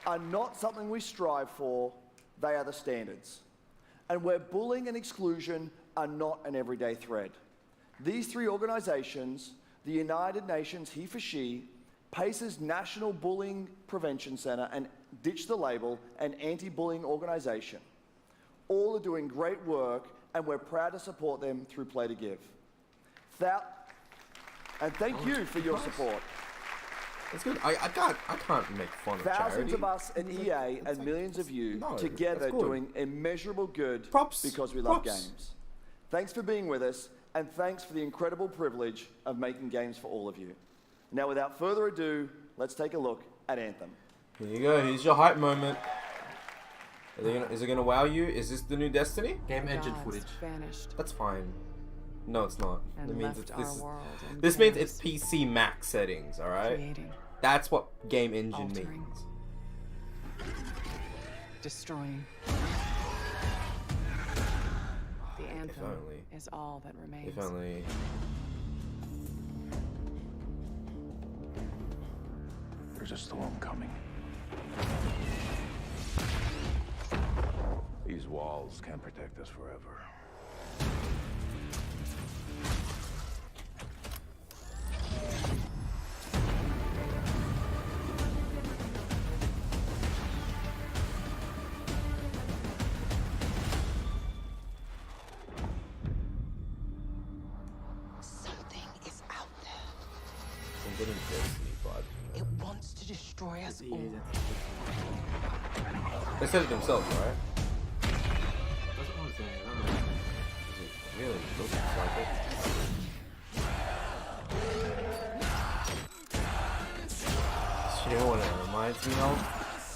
are not something we strive for, they are the standards. And where bullying and exclusion are not an everyday threat. These 3 organizations, the United Nations He for She, PACE's National Bullying Prevention Center, and Ditch the Label, an anti-bullying organization, all are doing great work, and we're proud to support them through Play to Give. And thank you for your support. That's good. I can't make fun of charity. Thousands of us at EA and millions of you together that's good. doing immeasurable good because we love games. Thanks for being with us, and thanks for the incredible privilege of making games for all of you. Now, without further ado, let's take a look at Anthem. Here you go. Here's your hype moment. Is it gonna wow you? Is this the new Destiny? Game engine footage. Vanished. That's fine. No, it's not. And That means left it's, our world in this means chaos. it's PC max settings, all right? Creating. That's what game engine Altering. means. Destroying. The anthem only. is all that remains. If only. There's a storm coming. These walls can't protect us forever. Something is out there. I'm getting Destiny vibe. It wants to destroy us all. They said it themselves, right? That's what I'm saying. I don't know. It really looks like it. You know what it reminds me of?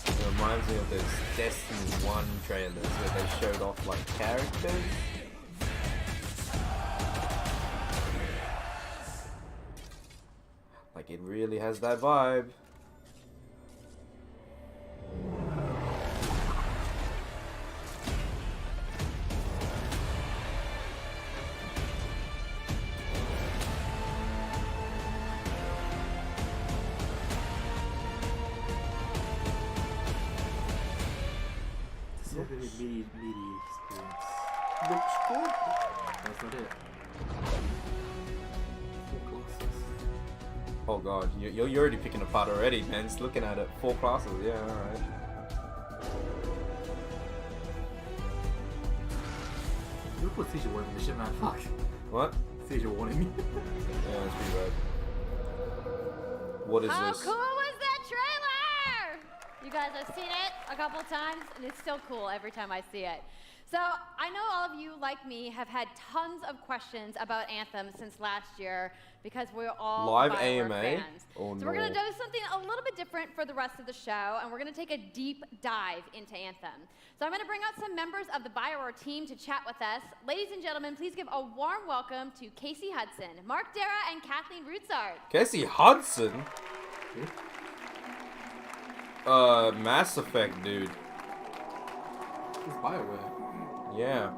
It reminds me of those Destiny 1 trailers where they showed off like characters. Like it really has that vibe. like a meaty experience. Looks good. That's not it. Four classes. Oh god, you're already picking apart already, man. Just looking at it. 4 classes, yeah, alright. You put seizure warning in the shit, man. Fuck. What? Seizure warning. Yeah, that's pretty bad. What is How this? cool was that trailer? You guys have seen it a couple times, and it's still cool every time I see it. So I know all of you, like me, have had tons of questions about Anthem since last year because we're all Live BioWare AMA? fans. Oh, so we're no. going to do something a little bit different for the rest of the show, and we're going to take a deep dive into Anthem. So I'm going to bring out some members of the BioWare team to chat with us. Ladies and gentlemen, please give a warm welcome to Casey Hudson, Mark Dara, and Kathleen Rutzard. Casey Hudson? Mass Effect, dude. It's BioWare. Yeah.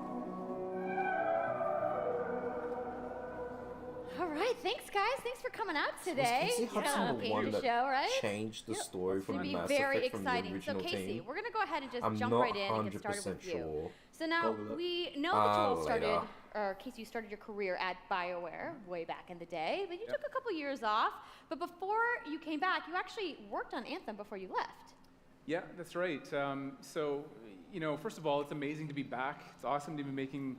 All right, thanks guys. Thanks for coming out today. Was Casey Hudson the one that show, right? changed the story from It's Mass gonna be very Effect from the exciting. original So Casey, team? we're gonna go ahead and just I'm jump not right in and get started 100% with you. sure. So now Go with it. we know that you all started, Later. or Casey, you started your career at BioWare way back in the day, but you took a couple years off. But before you came back, you actually worked on Anthem before you left. Yeah, that's right. So, you know, first of all, it's amazing to be back. It's awesome to be making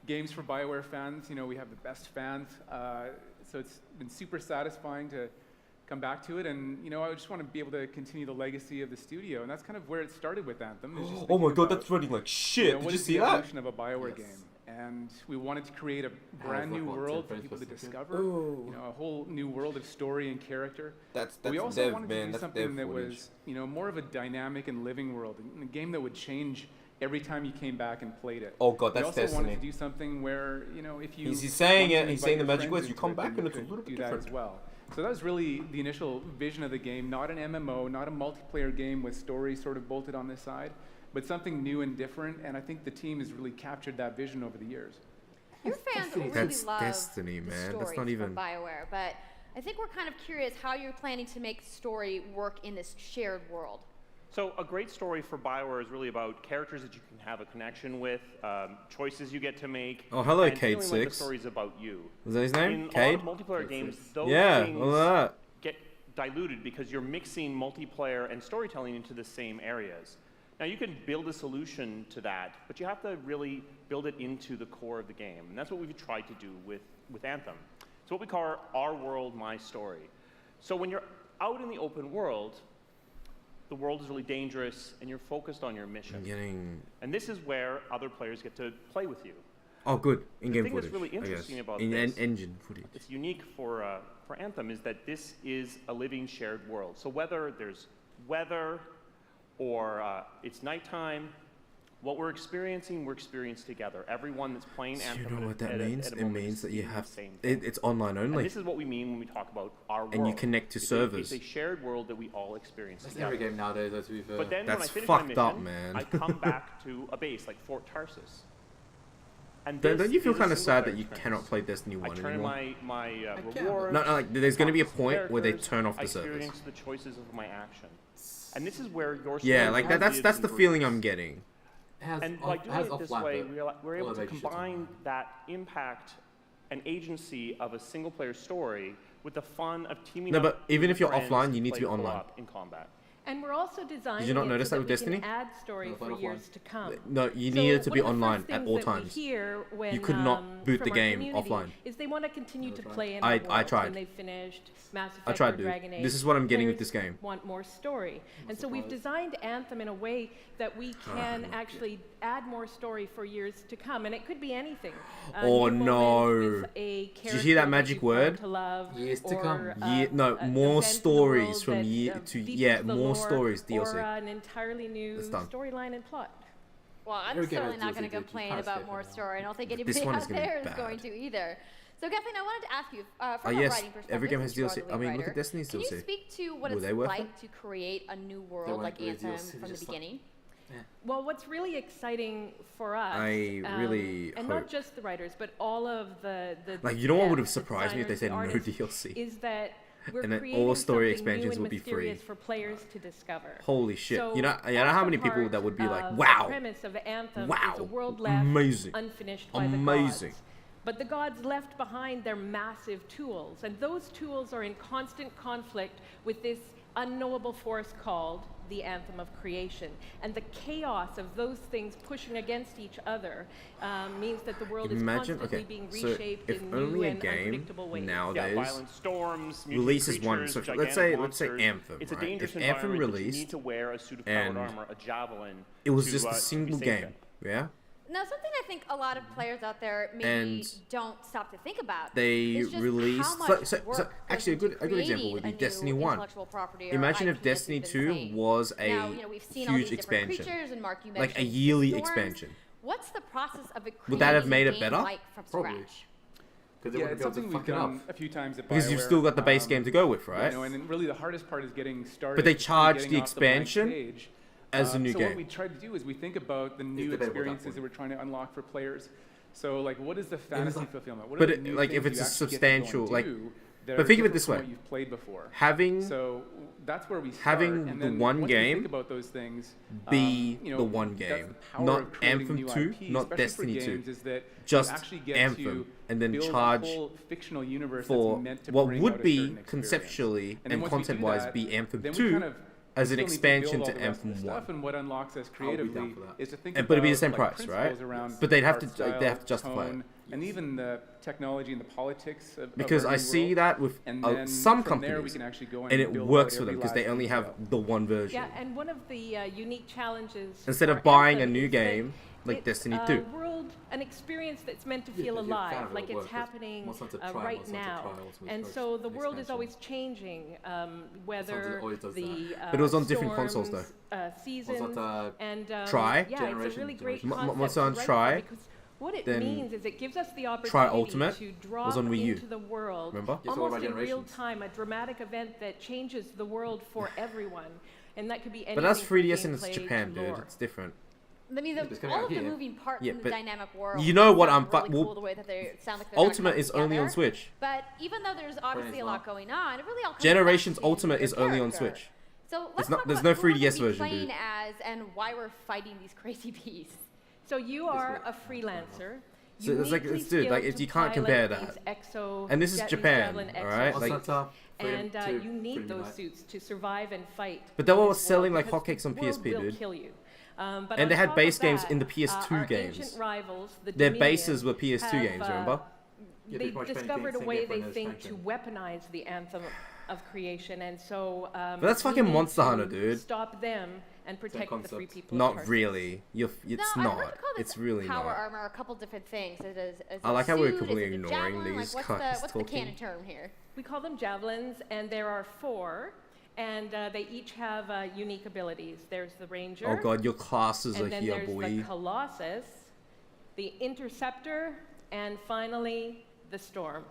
games for BioWare fans. You know, we have the best fans. So it's been super satisfying to come back to it. And, you know, I just want to be able to continue the legacy of the studio. And that's kind of where it started with Anthem. Is just Oh my thinking god, about, that's running like shit. you know, Did what you is see the that? evolution of a BioWare game? And we wanted to create a brand new like, what, world 10 for people to frames per discover. second? You know, a whole new world of story and character. That's But we also dev, wanted man. to do That's something dev that footage. was, you know, more of a dynamic and living world, a game that would change every time you came back and played it. Oh god, We that's also Destiny. wanted to do something where, you know, if you He's saying wanted to it, he's invite saying the your magic friends words, you into come it, back then and you it's a could little bit do that different. as well. So that was really the initial vision of the game, not an MMO, not a multiplayer game with story sort of bolted on this side, but something new and different, and I think the team has really captured that vision over the years. Your fans really That's love Destiny, the man. stories That's not even. from BioWare, but I think we're kind of curious how you're planning to make story work in this shared world. So a great story for BioWare is really about characters that you can have a connection with, choices you get to make. Oh, hello, and Cade feeling like the 6. story's about you. Is that his name? In Cade? a lot of multiplayer games, those Yeah, things all that. get diluted because you're mixing multiplayer and storytelling into the same areas. Now you can build a solution to that, but you have to really build it into the core of the game. And that's what we've tried to do with Anthem. It's what we call our world, my story. So when you're out in the open world, the world is really dangerous and you're focused on your mission. And this is where other players get to play with you. Oh, good. In-game The thing footage. that's really I guess. interesting about In engine footage. it's unique for Anthem is that this is a living shared world. So whether there's weather or it's nighttime, what we're experiencing together. Everyone that's playing So Anthem you know what that at means? a It moment means is that you doing the have. same thing. It's online And only. this is what we mean when we talk about our world. And you connect to servers. It's a shared world that we all experience That's together. every game nowadays, though, to be fair. But then That's when I finish fucked my mission, up, man. I come back to a base like Fort Tarsus. And Don't this you feel is a kind of sad single-player that you experience. cannot play Destiny 1 I turn anymore? my rewards. No, like there's going to be a focus point where they characters, turn off I the servers. experience the choices of my action. And this is where your Yeah, story like really that's lives the and feeling breathes. I'm getting. And by doing it this way, we're able to combine that impact and agency of a single-player story with the fun of teaming No, up but even with if you're friends offline, to you need to play be online. co-op in combat. And we're also designing Did you not it notice so that with we Destiny? can add story No, for offline. years to come. No, you So needed to be one of the online first at things all that we times. hear when, You could not boot from the our game community offline. is they want to continue to play in I our world tried. when they've finished Mass Effect I tried, or dude. Dragon Age. This is what I'm getting with Players this game. Want more story, and so we've surprised. designed Anthem in a way that we can actually add more story for years to come, and it could be anything. Oh new moment no! with a Did you hear that magic you've grown word? to love, Years to or, come. No, an more event in the stories world from that, year to deepens the more lore, stories. DLC. or an entirely new It's done. storyline and plot. Well, I'm Every game certainly has not going DLC, to dude. You complain can't about escape more it now. story. I don't think This anybody one is out gonna be there is bad. going to either. So, Kathleen, I wanted to ask you, from a yes, writing perspective, every game has since you are DLC. the I lead mean, look writer, at Destiny's can DLC. you speak to what Were it's they worth like it? to create a new world weren't like really Anthem DLC, from the just like- beginning? Well, what's really exciting for us, I really and hope- not just the writers, but all of the Like, you know what would have devs, the surprised me if they designers, said the no artists, DLC? is that we're and then creating all story something new expansions and will be free. mysterious for players to discover. Holy shit! So you know at how the many people heart that would be like, of wow, The premise of Anthem wow, is a world left amazing, unfinished by amazing. the gods. But the gods left behind their massive tools, and those tools are in constant conflict with this unknowable force called the Anthem of Creation. And the chaos of those things pushing against each other means that the world is constantly being reshaped in new and unpredictable ways. Nowadays, violent storms, releases one. creatures, So gigantic let's say monsters. Anthem. It's a right? dangerous If Anthem environment, but you released need to wear a suit of and powered armor, a javelin. it was to, just a to be single safe game, in. yeah. Now, something I think a lot of players out there maybe And don't stop to think about They is just released. how much So work actually, goes a good example into would be creating a Destiny new 1. intellectual property or Imagine IP if that's Destiny been 2 made. was a Now, we've seen all huge these different expansion, creatures, and Mark, you like a mentioned yearly storms. expansion. What's the process of it Would that have creating made a it game better? like from Probably. scratch? Yeah, it's something we've done a few times at Because you've BioWare. still got the base game to go with, right? You know, and then really the hardest part is getting started. But they and charge getting the off blank expansion stage. as a new so game. what we try to do is we think about the new debatable at that experiences point. that we're trying to unlock for players. So like, what is the fantasy fulfillment? What but are the new like if things it's you a actually get to go and substantial, like, do that but are think of it different this from way: what you've played before. having So that's where we start. having and the then one once we game think about those things, be you know, the one that's game, the power not of creating Anthem new 2, IPs, not especially for Destiny 2, games, is that just you actually get Anthem, to and then build a charge whole fictional universe for that's meant to what bring would out a be certain experience. conceptually And then and once we do content-wise that, be Anthem then we 2 kind of as an still need to expansion build all to the rest of the Anthem 1. stuff, and what unlocks us down creatively for that. is to think But it'd be the about, same like, price, right? principles around But they'd have art to style, they have to justify it. tone, and even the technology and the politics of Because our I new see world. that with And then some from there we companies, can actually go and it build works out for them every because they last only have detail. the one version. Yeah, and one of the unique challenges Instead for of buying a Anthem new is that game like it's Destiny a 2. world, an experience that's meant to Yeah, feel but you're kind alive, of like at it's work, 'cause happening once it's a trial, right once it's a now. trial, once it's And first so the an world is expansion. always changing, whether always does the that. But it was on different consoles, storms, though. seasons, Was that, and Try? yeah, it's a really great Generation. concept What's to on write Try? for, because what it Then means is it gives us the Try opportunity Ultimate to drop was on Wii U. into the world Remember? Yes, all almost about in real Generations. time, a dramatic event that changes the world for everyone. And that could be anything But that's from 3DS and it's gameplay Japan, to dude. lore. It's different. I mean, It's coming all out of the here. moving parts Yeah, in the but dynamic world. you know what sound I'm really cool the way that they sound like they're gonna Ultimate come is only on together. Switch. But even though there's obviously a lot going on, it really all comes Generations back to Ultimate your is only on character. Switch. So It's let's not- talk there's about no who we're gonna 3DS be version, playing dude. as and why we're fighting these crazy beasts. So you are a freelancer. So it's like, uniquely it's dude, like skilled you to can't compare pilot that. these exo And this is these Japan, javelin alright? exo Like, suits. And you need those suits to survive and fight. But they were in this selling world like because hotcakes on the world PSP, will dude. kill you. But And on they had top base of games that, in the PS2 our games. ancient rivals, the Their Dominion, bases were PS2 have, games, remember? Yeah, They pretty much discovered a same way game for they an think to expansion. weaponize the anthem of creation, and so. But that's we fucking need Monster to Hunter, dude. Stop them and protect the free people. of Not Tarsus. really. It's No, I not. like to call this It's really power not. armor a couple different things. It is I like how we're suit, completely is it a ignoring javelin? these like, guys what's the talking. canon term here? We call them javelins, and there are 4, and they each have unique abilities. There's the ranger. Oh god, your classes and are then here, there's boy. the colossus, the interceptor, and finally the storm.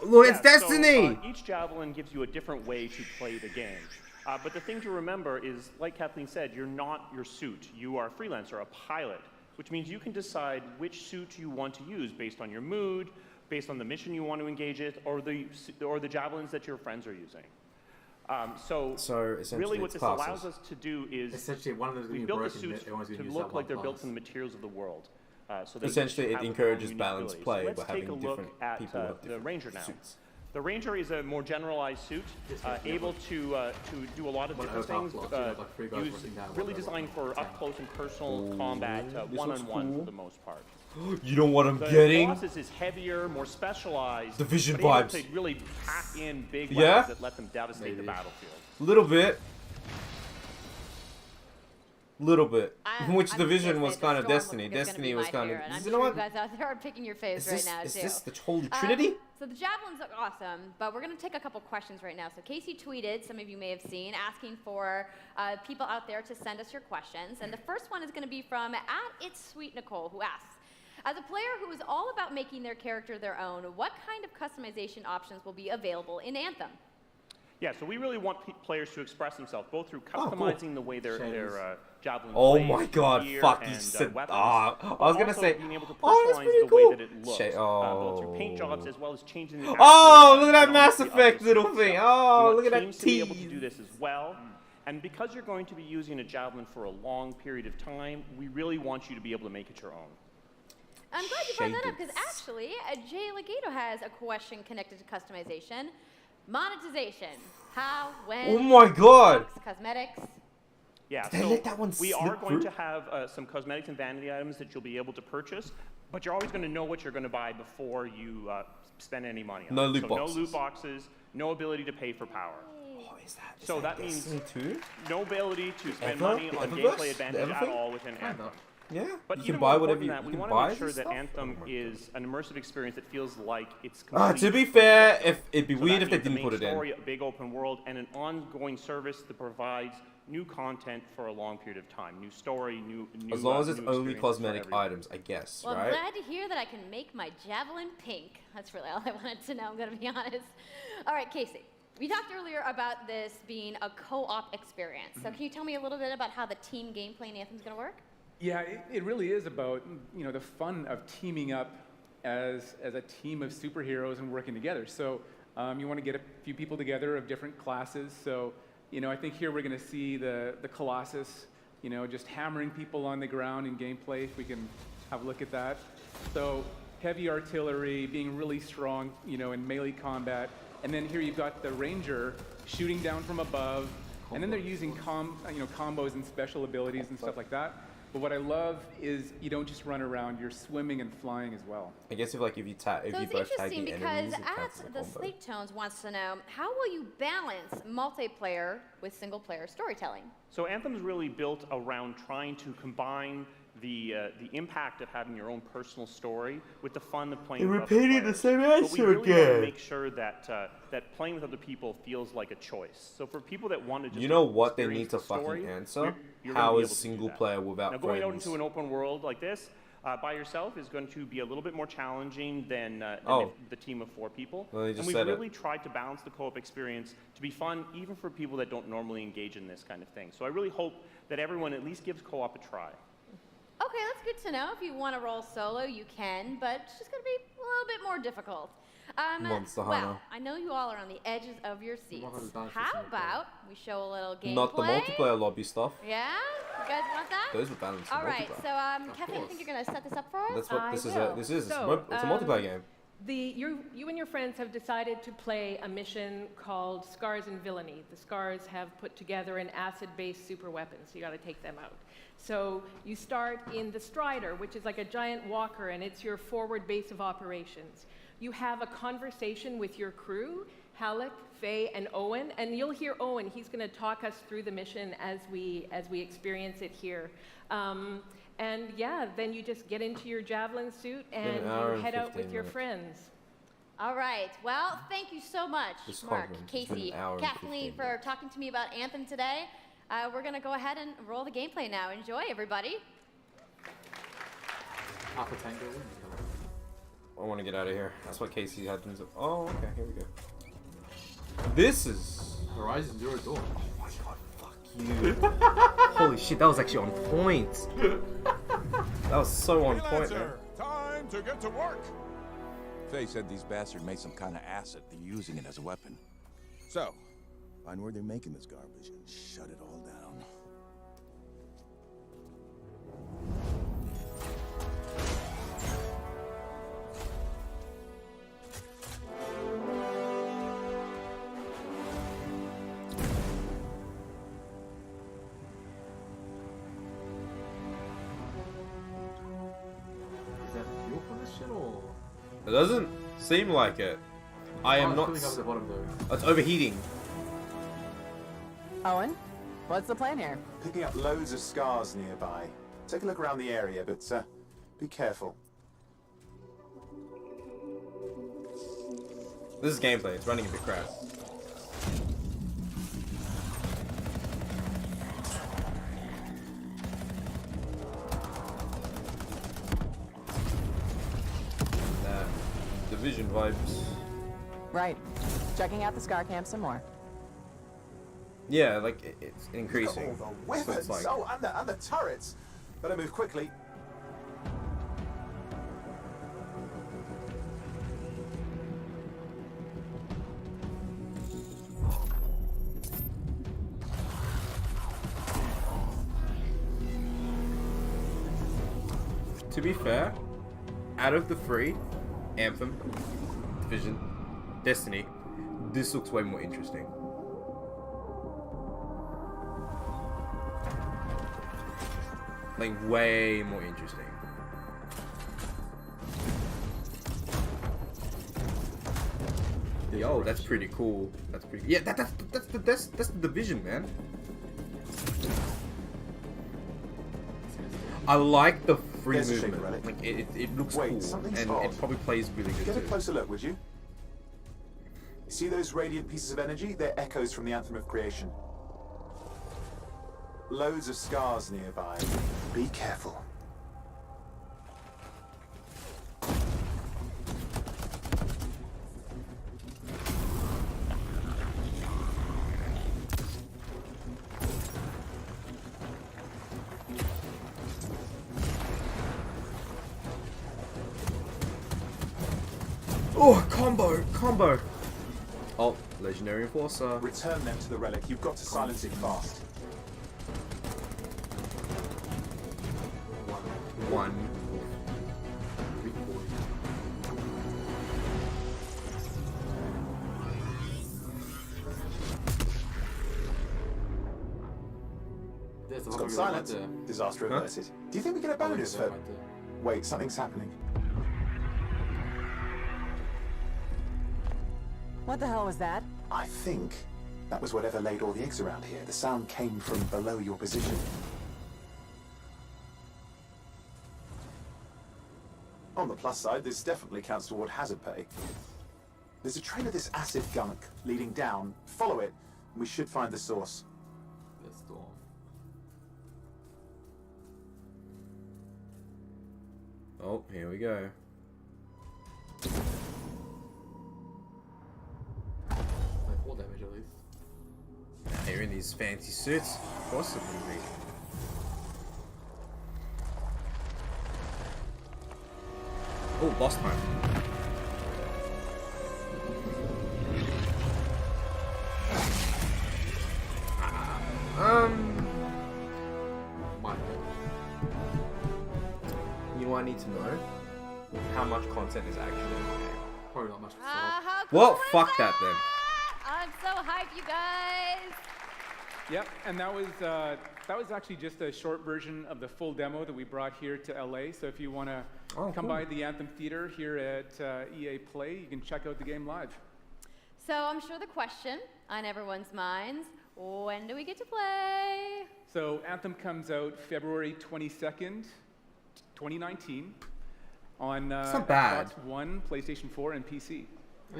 Look, it's Yeah, Destiny! So, each javelin gives you a different way to play the game. But the thing to remember is, like Kathleen said, you're not your suit. You are a freelancer, a pilot, which means you can decide which suit you want to use based on your mood, based on the mission you want to engage in, or the javelins that your friends are using. So essentially really what it's this classes. allows us to do is Essentially, one of those we being built the broken, suits everyone's gonna to use look that like they're one built class. from the materials of the world. So they Essentially, it have their own encourages unique balanced abilities. play So let's by take having a look different at people with the different ranger now. suits. The ranger is a more generalized suit, able to do a lot of One different of things. those outlaws, like 3 guys working down, Really one designed for up close and personal combat, this one-on-one looks for the most part. You know what I'm The getting? Colossus is heavier, more specialized. Division but able vibes. to really pack in big Yeah? weapons that let them devastate the battlefield. Little bit. Little bit. Which I'm Division just was gonna kind say of the Storm Destiny. is gonna Destiny be was my kind favorite, and of. I'm You sure know you what? guys out there are picking your faves right now Is too. this the Holy Trinity? So the javelins look awesome, but we're going to take a couple questions right now. So Casey tweeted, some of you may have seen, asking for people out there to send us your questions. And the first one is going to be from @It'sSweetNicole, who asks, as a player who is all about making their character their own, what kind of customization options will be available in Anthem? Yeah, so we really want players to express themselves, both through customizing the way their javelin Oh plays, my god, gear, fuck, you and, said... weapons, I but was gonna also say... being able to Oh, that's personalize pretty the cool. way that it looks, both through paint jobs as well as changing the Oh, look at that geometry Mass of the Effect suit little itself. thing. We Oh, want look at that teams to be able to tease. do this as well. And because you're going to be using a javelin for a long period of time, we really want you to be able to make it your own. I'm glad you brought that up because actually, Jay Legato has a question connected to customization. Monetization. How, when, Oh my god! products, cosmetics. Yeah, Did they so let that one we are slip going through? to have some cosmetics and vanity items that you'll be able to purchase, but you're always going to know what you're going to buy before you spend any money on No it. loot so boxes. no loot boxes, no ability to pay for power. Oh, is that, So that means Destiny 2? no ability to spend Ever? money The on Eververse? gameplay advantage The at everything? all within Anthem. Yeah, But you even can more buy important whatever than you, that, you we can want buy to make sure this that stuff? Anthem is an immersive experience that feels like it's Ah, complete. to be fair, if it'd be So weird that if they means the didn't put main it in. story, a big open world, and an ongoing service that provides new content for a long period of time. New story, new As long as it's new only experiences for cosmetic everyone. items, I guess, Well, I'm right? glad to hear that I can make my javelin pink. That's really all I wanted to know, I'm going to be honest. All right, Casey. We talked earlier about this being a co-op experience. So can you tell me a little bit about how the team gameplay in Anthem is going to work? Yeah, it really is about, you know, the fun of teaming up as a team of superheroes and working together. So you want to get a few people together of different classes. So, you know, I think here we're going to see the Colossus, you know, just hammering people on the ground in gameplay, if we can have a look at that. So heavy artillery, being really strong, you know, in melee combat. And then here you've got the Ranger shooting down from above. And then they're using combos and special abilities and stuff like that. But what I love is you don't just run around, you're swimming and flying as well. I guess if you So both tag interesting the because enemies, it counts as a the combo. Slate Tones wants to know, how will you balance multiplayer with single-player storytelling? So Anthem's really built around trying to combine the impact of having your own personal story with the fun of playing They with other repeated players. the same But we answer really want again. to make sure that that playing with other people feels like a choice. So for people that want to just You know what they experience need to the story, fucking answer? you're How gonna be is able to do single that. player without Now going out friends? into an open world like this by yourself is going to be a little bit more challenging than the team of 4 people. Well, they and just we said it. really tried to balance the co-op experience to be fun even for people that don't normally engage in this kind of thing. So I really hope that everyone at least gives co-op a try. Okay, that's good to know. If you want to roll solo, you can, but it's just going to be a little bit more difficult. Monster well, Hunter. I know you all are on the edges of your seats. What was that for How something? about we show a little gameplay? Not the multiplayer lobby stuff. Yeah? You guys want that? Those were balanced. All right, multiplayer. so Kathleen, you think you're going to set this up for us? That's what this is. This is. So, It's a multiplayer game. You and your friends have decided to play a mission called Scars and Villainy. The Scars have put together an acid-based super weapon, so you got to take them out. So you start in the Strider, which is like a giant walker, and it's your forward base of operations. You have a conversation with your crew, Halleck, Faye, and Owen, and you'll hear Owen. He's going to talk us through the mission as we experience it here. And yeah, then you just get into your javelin suit and you head out with your friends. All right. Well, thank you so much, This Mark, conference has been Casey, an hour and Kathleen, 15 for talking to me about Anthem today. We're going to go ahead and roll the gameplay now. Enjoy, everybody. Alpha Tango. I want to get out of here. That's what Casey had to do. Oh, okay. Here we go. This is Horizon Zero Dawn. Oh my god, fuck you. Holy shit, that was actually on point. That was so on point, man. Time to get to work. Faye said these bastards made some kind of acid. They're using it as a weapon. So, find where they're making this garbage and shut it all down. Is that fuel for this shit or? It doesn't seem like it. I am not. Filling up the bottom though. It's overheating. Owen, what's the plan here? Picking up loads of scars nearby. Take a look around the area, but be careful. This is gameplay. It's running a bit crap. Right. Checking out the Scar Camp some more. Yeah, like it's increasing. All the So weapons. it's like, Oh, and the turrets. Better move quickly. to be fair, out of the three, Anthem, Division, Destiny, this looks way more interesting. Like, way more interesting. Yo, that's pretty cool. That's pretty. Yeah, that's the Division, man. I like the free There's a movement. shaker relic. Like it looks Wait, cool, something's and odd. it probably plays really good Get a too. closer look, would you? See those radiant pieces of energy? They're echoes from the Anthem of Creation. Loads of scars nearby. Be careful. Oh, combo. Oh, Legendary Enforcer. Return them to the relic. You've got to silence it fast. One. There's It's gone silent. Disaster averted. Do you think we get a bonus for... Wait, something's happening. What the hell was that? I think that was whatever laid all the eggs around here. The sound came from below your position. On the plus side, this definitely counts toward hazard pay. There's a trail of this acid gunk leading down. Follow it, and we should find the source. The storm. Oh, here we go. Like 4 damage at least. Now you're in these fancy suits. Of course it would be. Oh, boss time. You know what I need to know? How much content is actually in the game. Probably not much. How Well, cool is fuck that then. I'm so hyped, you guys. Yep, and that was actually just a short version of the full demo that we brought here to LA. So if you want to come cool. by the Anthem Theater here at EA Play, you can check out the game live. So I'm sure the question on everyone's minds, when do we get to play? So Anthem comes out February 22nd, 2019 on not bad. Xbox One, PlayStation 4, and PC.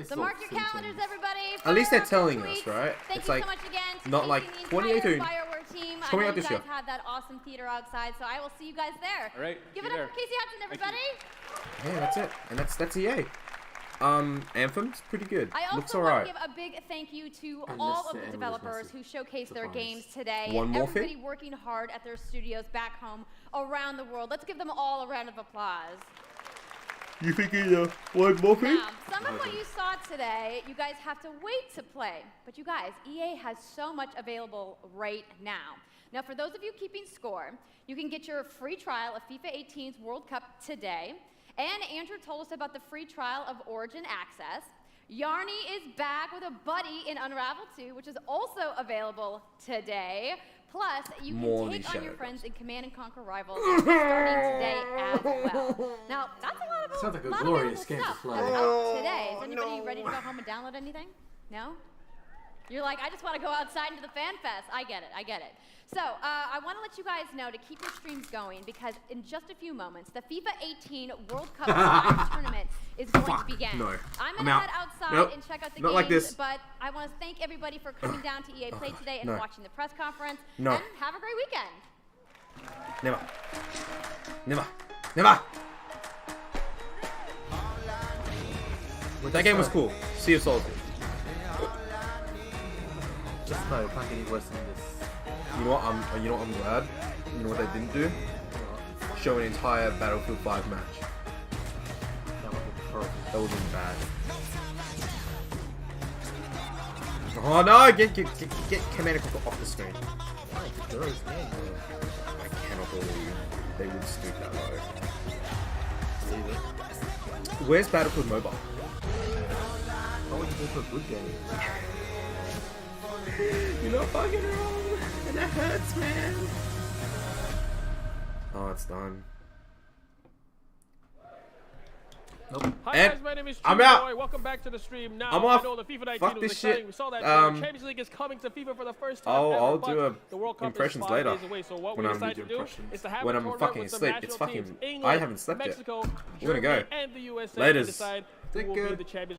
So mark your calendars, everybody. At least they're for telling weeks. us, right? Thank It's you like so much again to not Casey like and the 2018. entire Bioware team. It's I coming know out you this guys year. had that awesome theater outside, so I will see you guys there. All right, Give see it you up for there. Casey Hudson, everybody. Yeah, that's it. And that's EA. Anthem's pretty good. I Looks also want alright. to give a big thank you to And all this of the end developers was who massive. showcased their Surprise. games today. One and more everybody thing? working hard at their studios back home around the world. Let's give them all a round of applause. You thinking one more thing? Now, some of what you saw today, you guys have to wait to play. But you guys, EA has so much available right now. Now, for those of you keeping score, you can get your free trial of FIFA 18's World Cup today. And Andrew told us about the free trial of Origin Access. Yarny is back with a buddy in Unravel 2, which is also available today. Plus, you More can these take on your shadow friends in Command & Conquer Rivals starting today as well. Now, that's a lot of Sounds like a lot of glorious available game to stuff play. that's out today. Is anybody ready to go home and download anything? No? You're like, I just want to go outside into the fan fest. I get it. So, I want to let you guys know to keep your streams going because in just a few moments, the FIFA 18 World Cup Live Tournament is going to begin. No. I'm I'm going to out. head outside Nope. and check out the Not games, like this. but I want to thank everybody for coming down to EA Play today and No. watching the press conference. No. And have a great weekend. Never. That game was cool. Sea of Solitude. No, it can't get any worse than this. You know what? I'm glad. You know what they didn't do? Show an entire Battlefield 5 match. That would have been bad. Oh no! Get Commander Cooker off the screen. I cannot believe they would stoop that low. Where's Battlefield Mobile? What would you do for a good game? You're not fucking wrong, and that hurts, man. Oh, it's done. Nope. Hi And guys, my name is I'm Khoi. out. Welcome back to the stream. Now, I'm off. I know the FIFA 19 Fuck was this exciting. shit. We saw that the Champions League is coming to FIFA for the first time ever, I'll but do the World Cup impressions is 5 later. days away. So what When we I'm decided to do is to have when a I'm tournament fucking with some asleep. national It's fucking. teams. England, I haven't slept Mexico, yet. We're gonna Germany, go. and the USA to Laters. decide who Take will care. be the champions.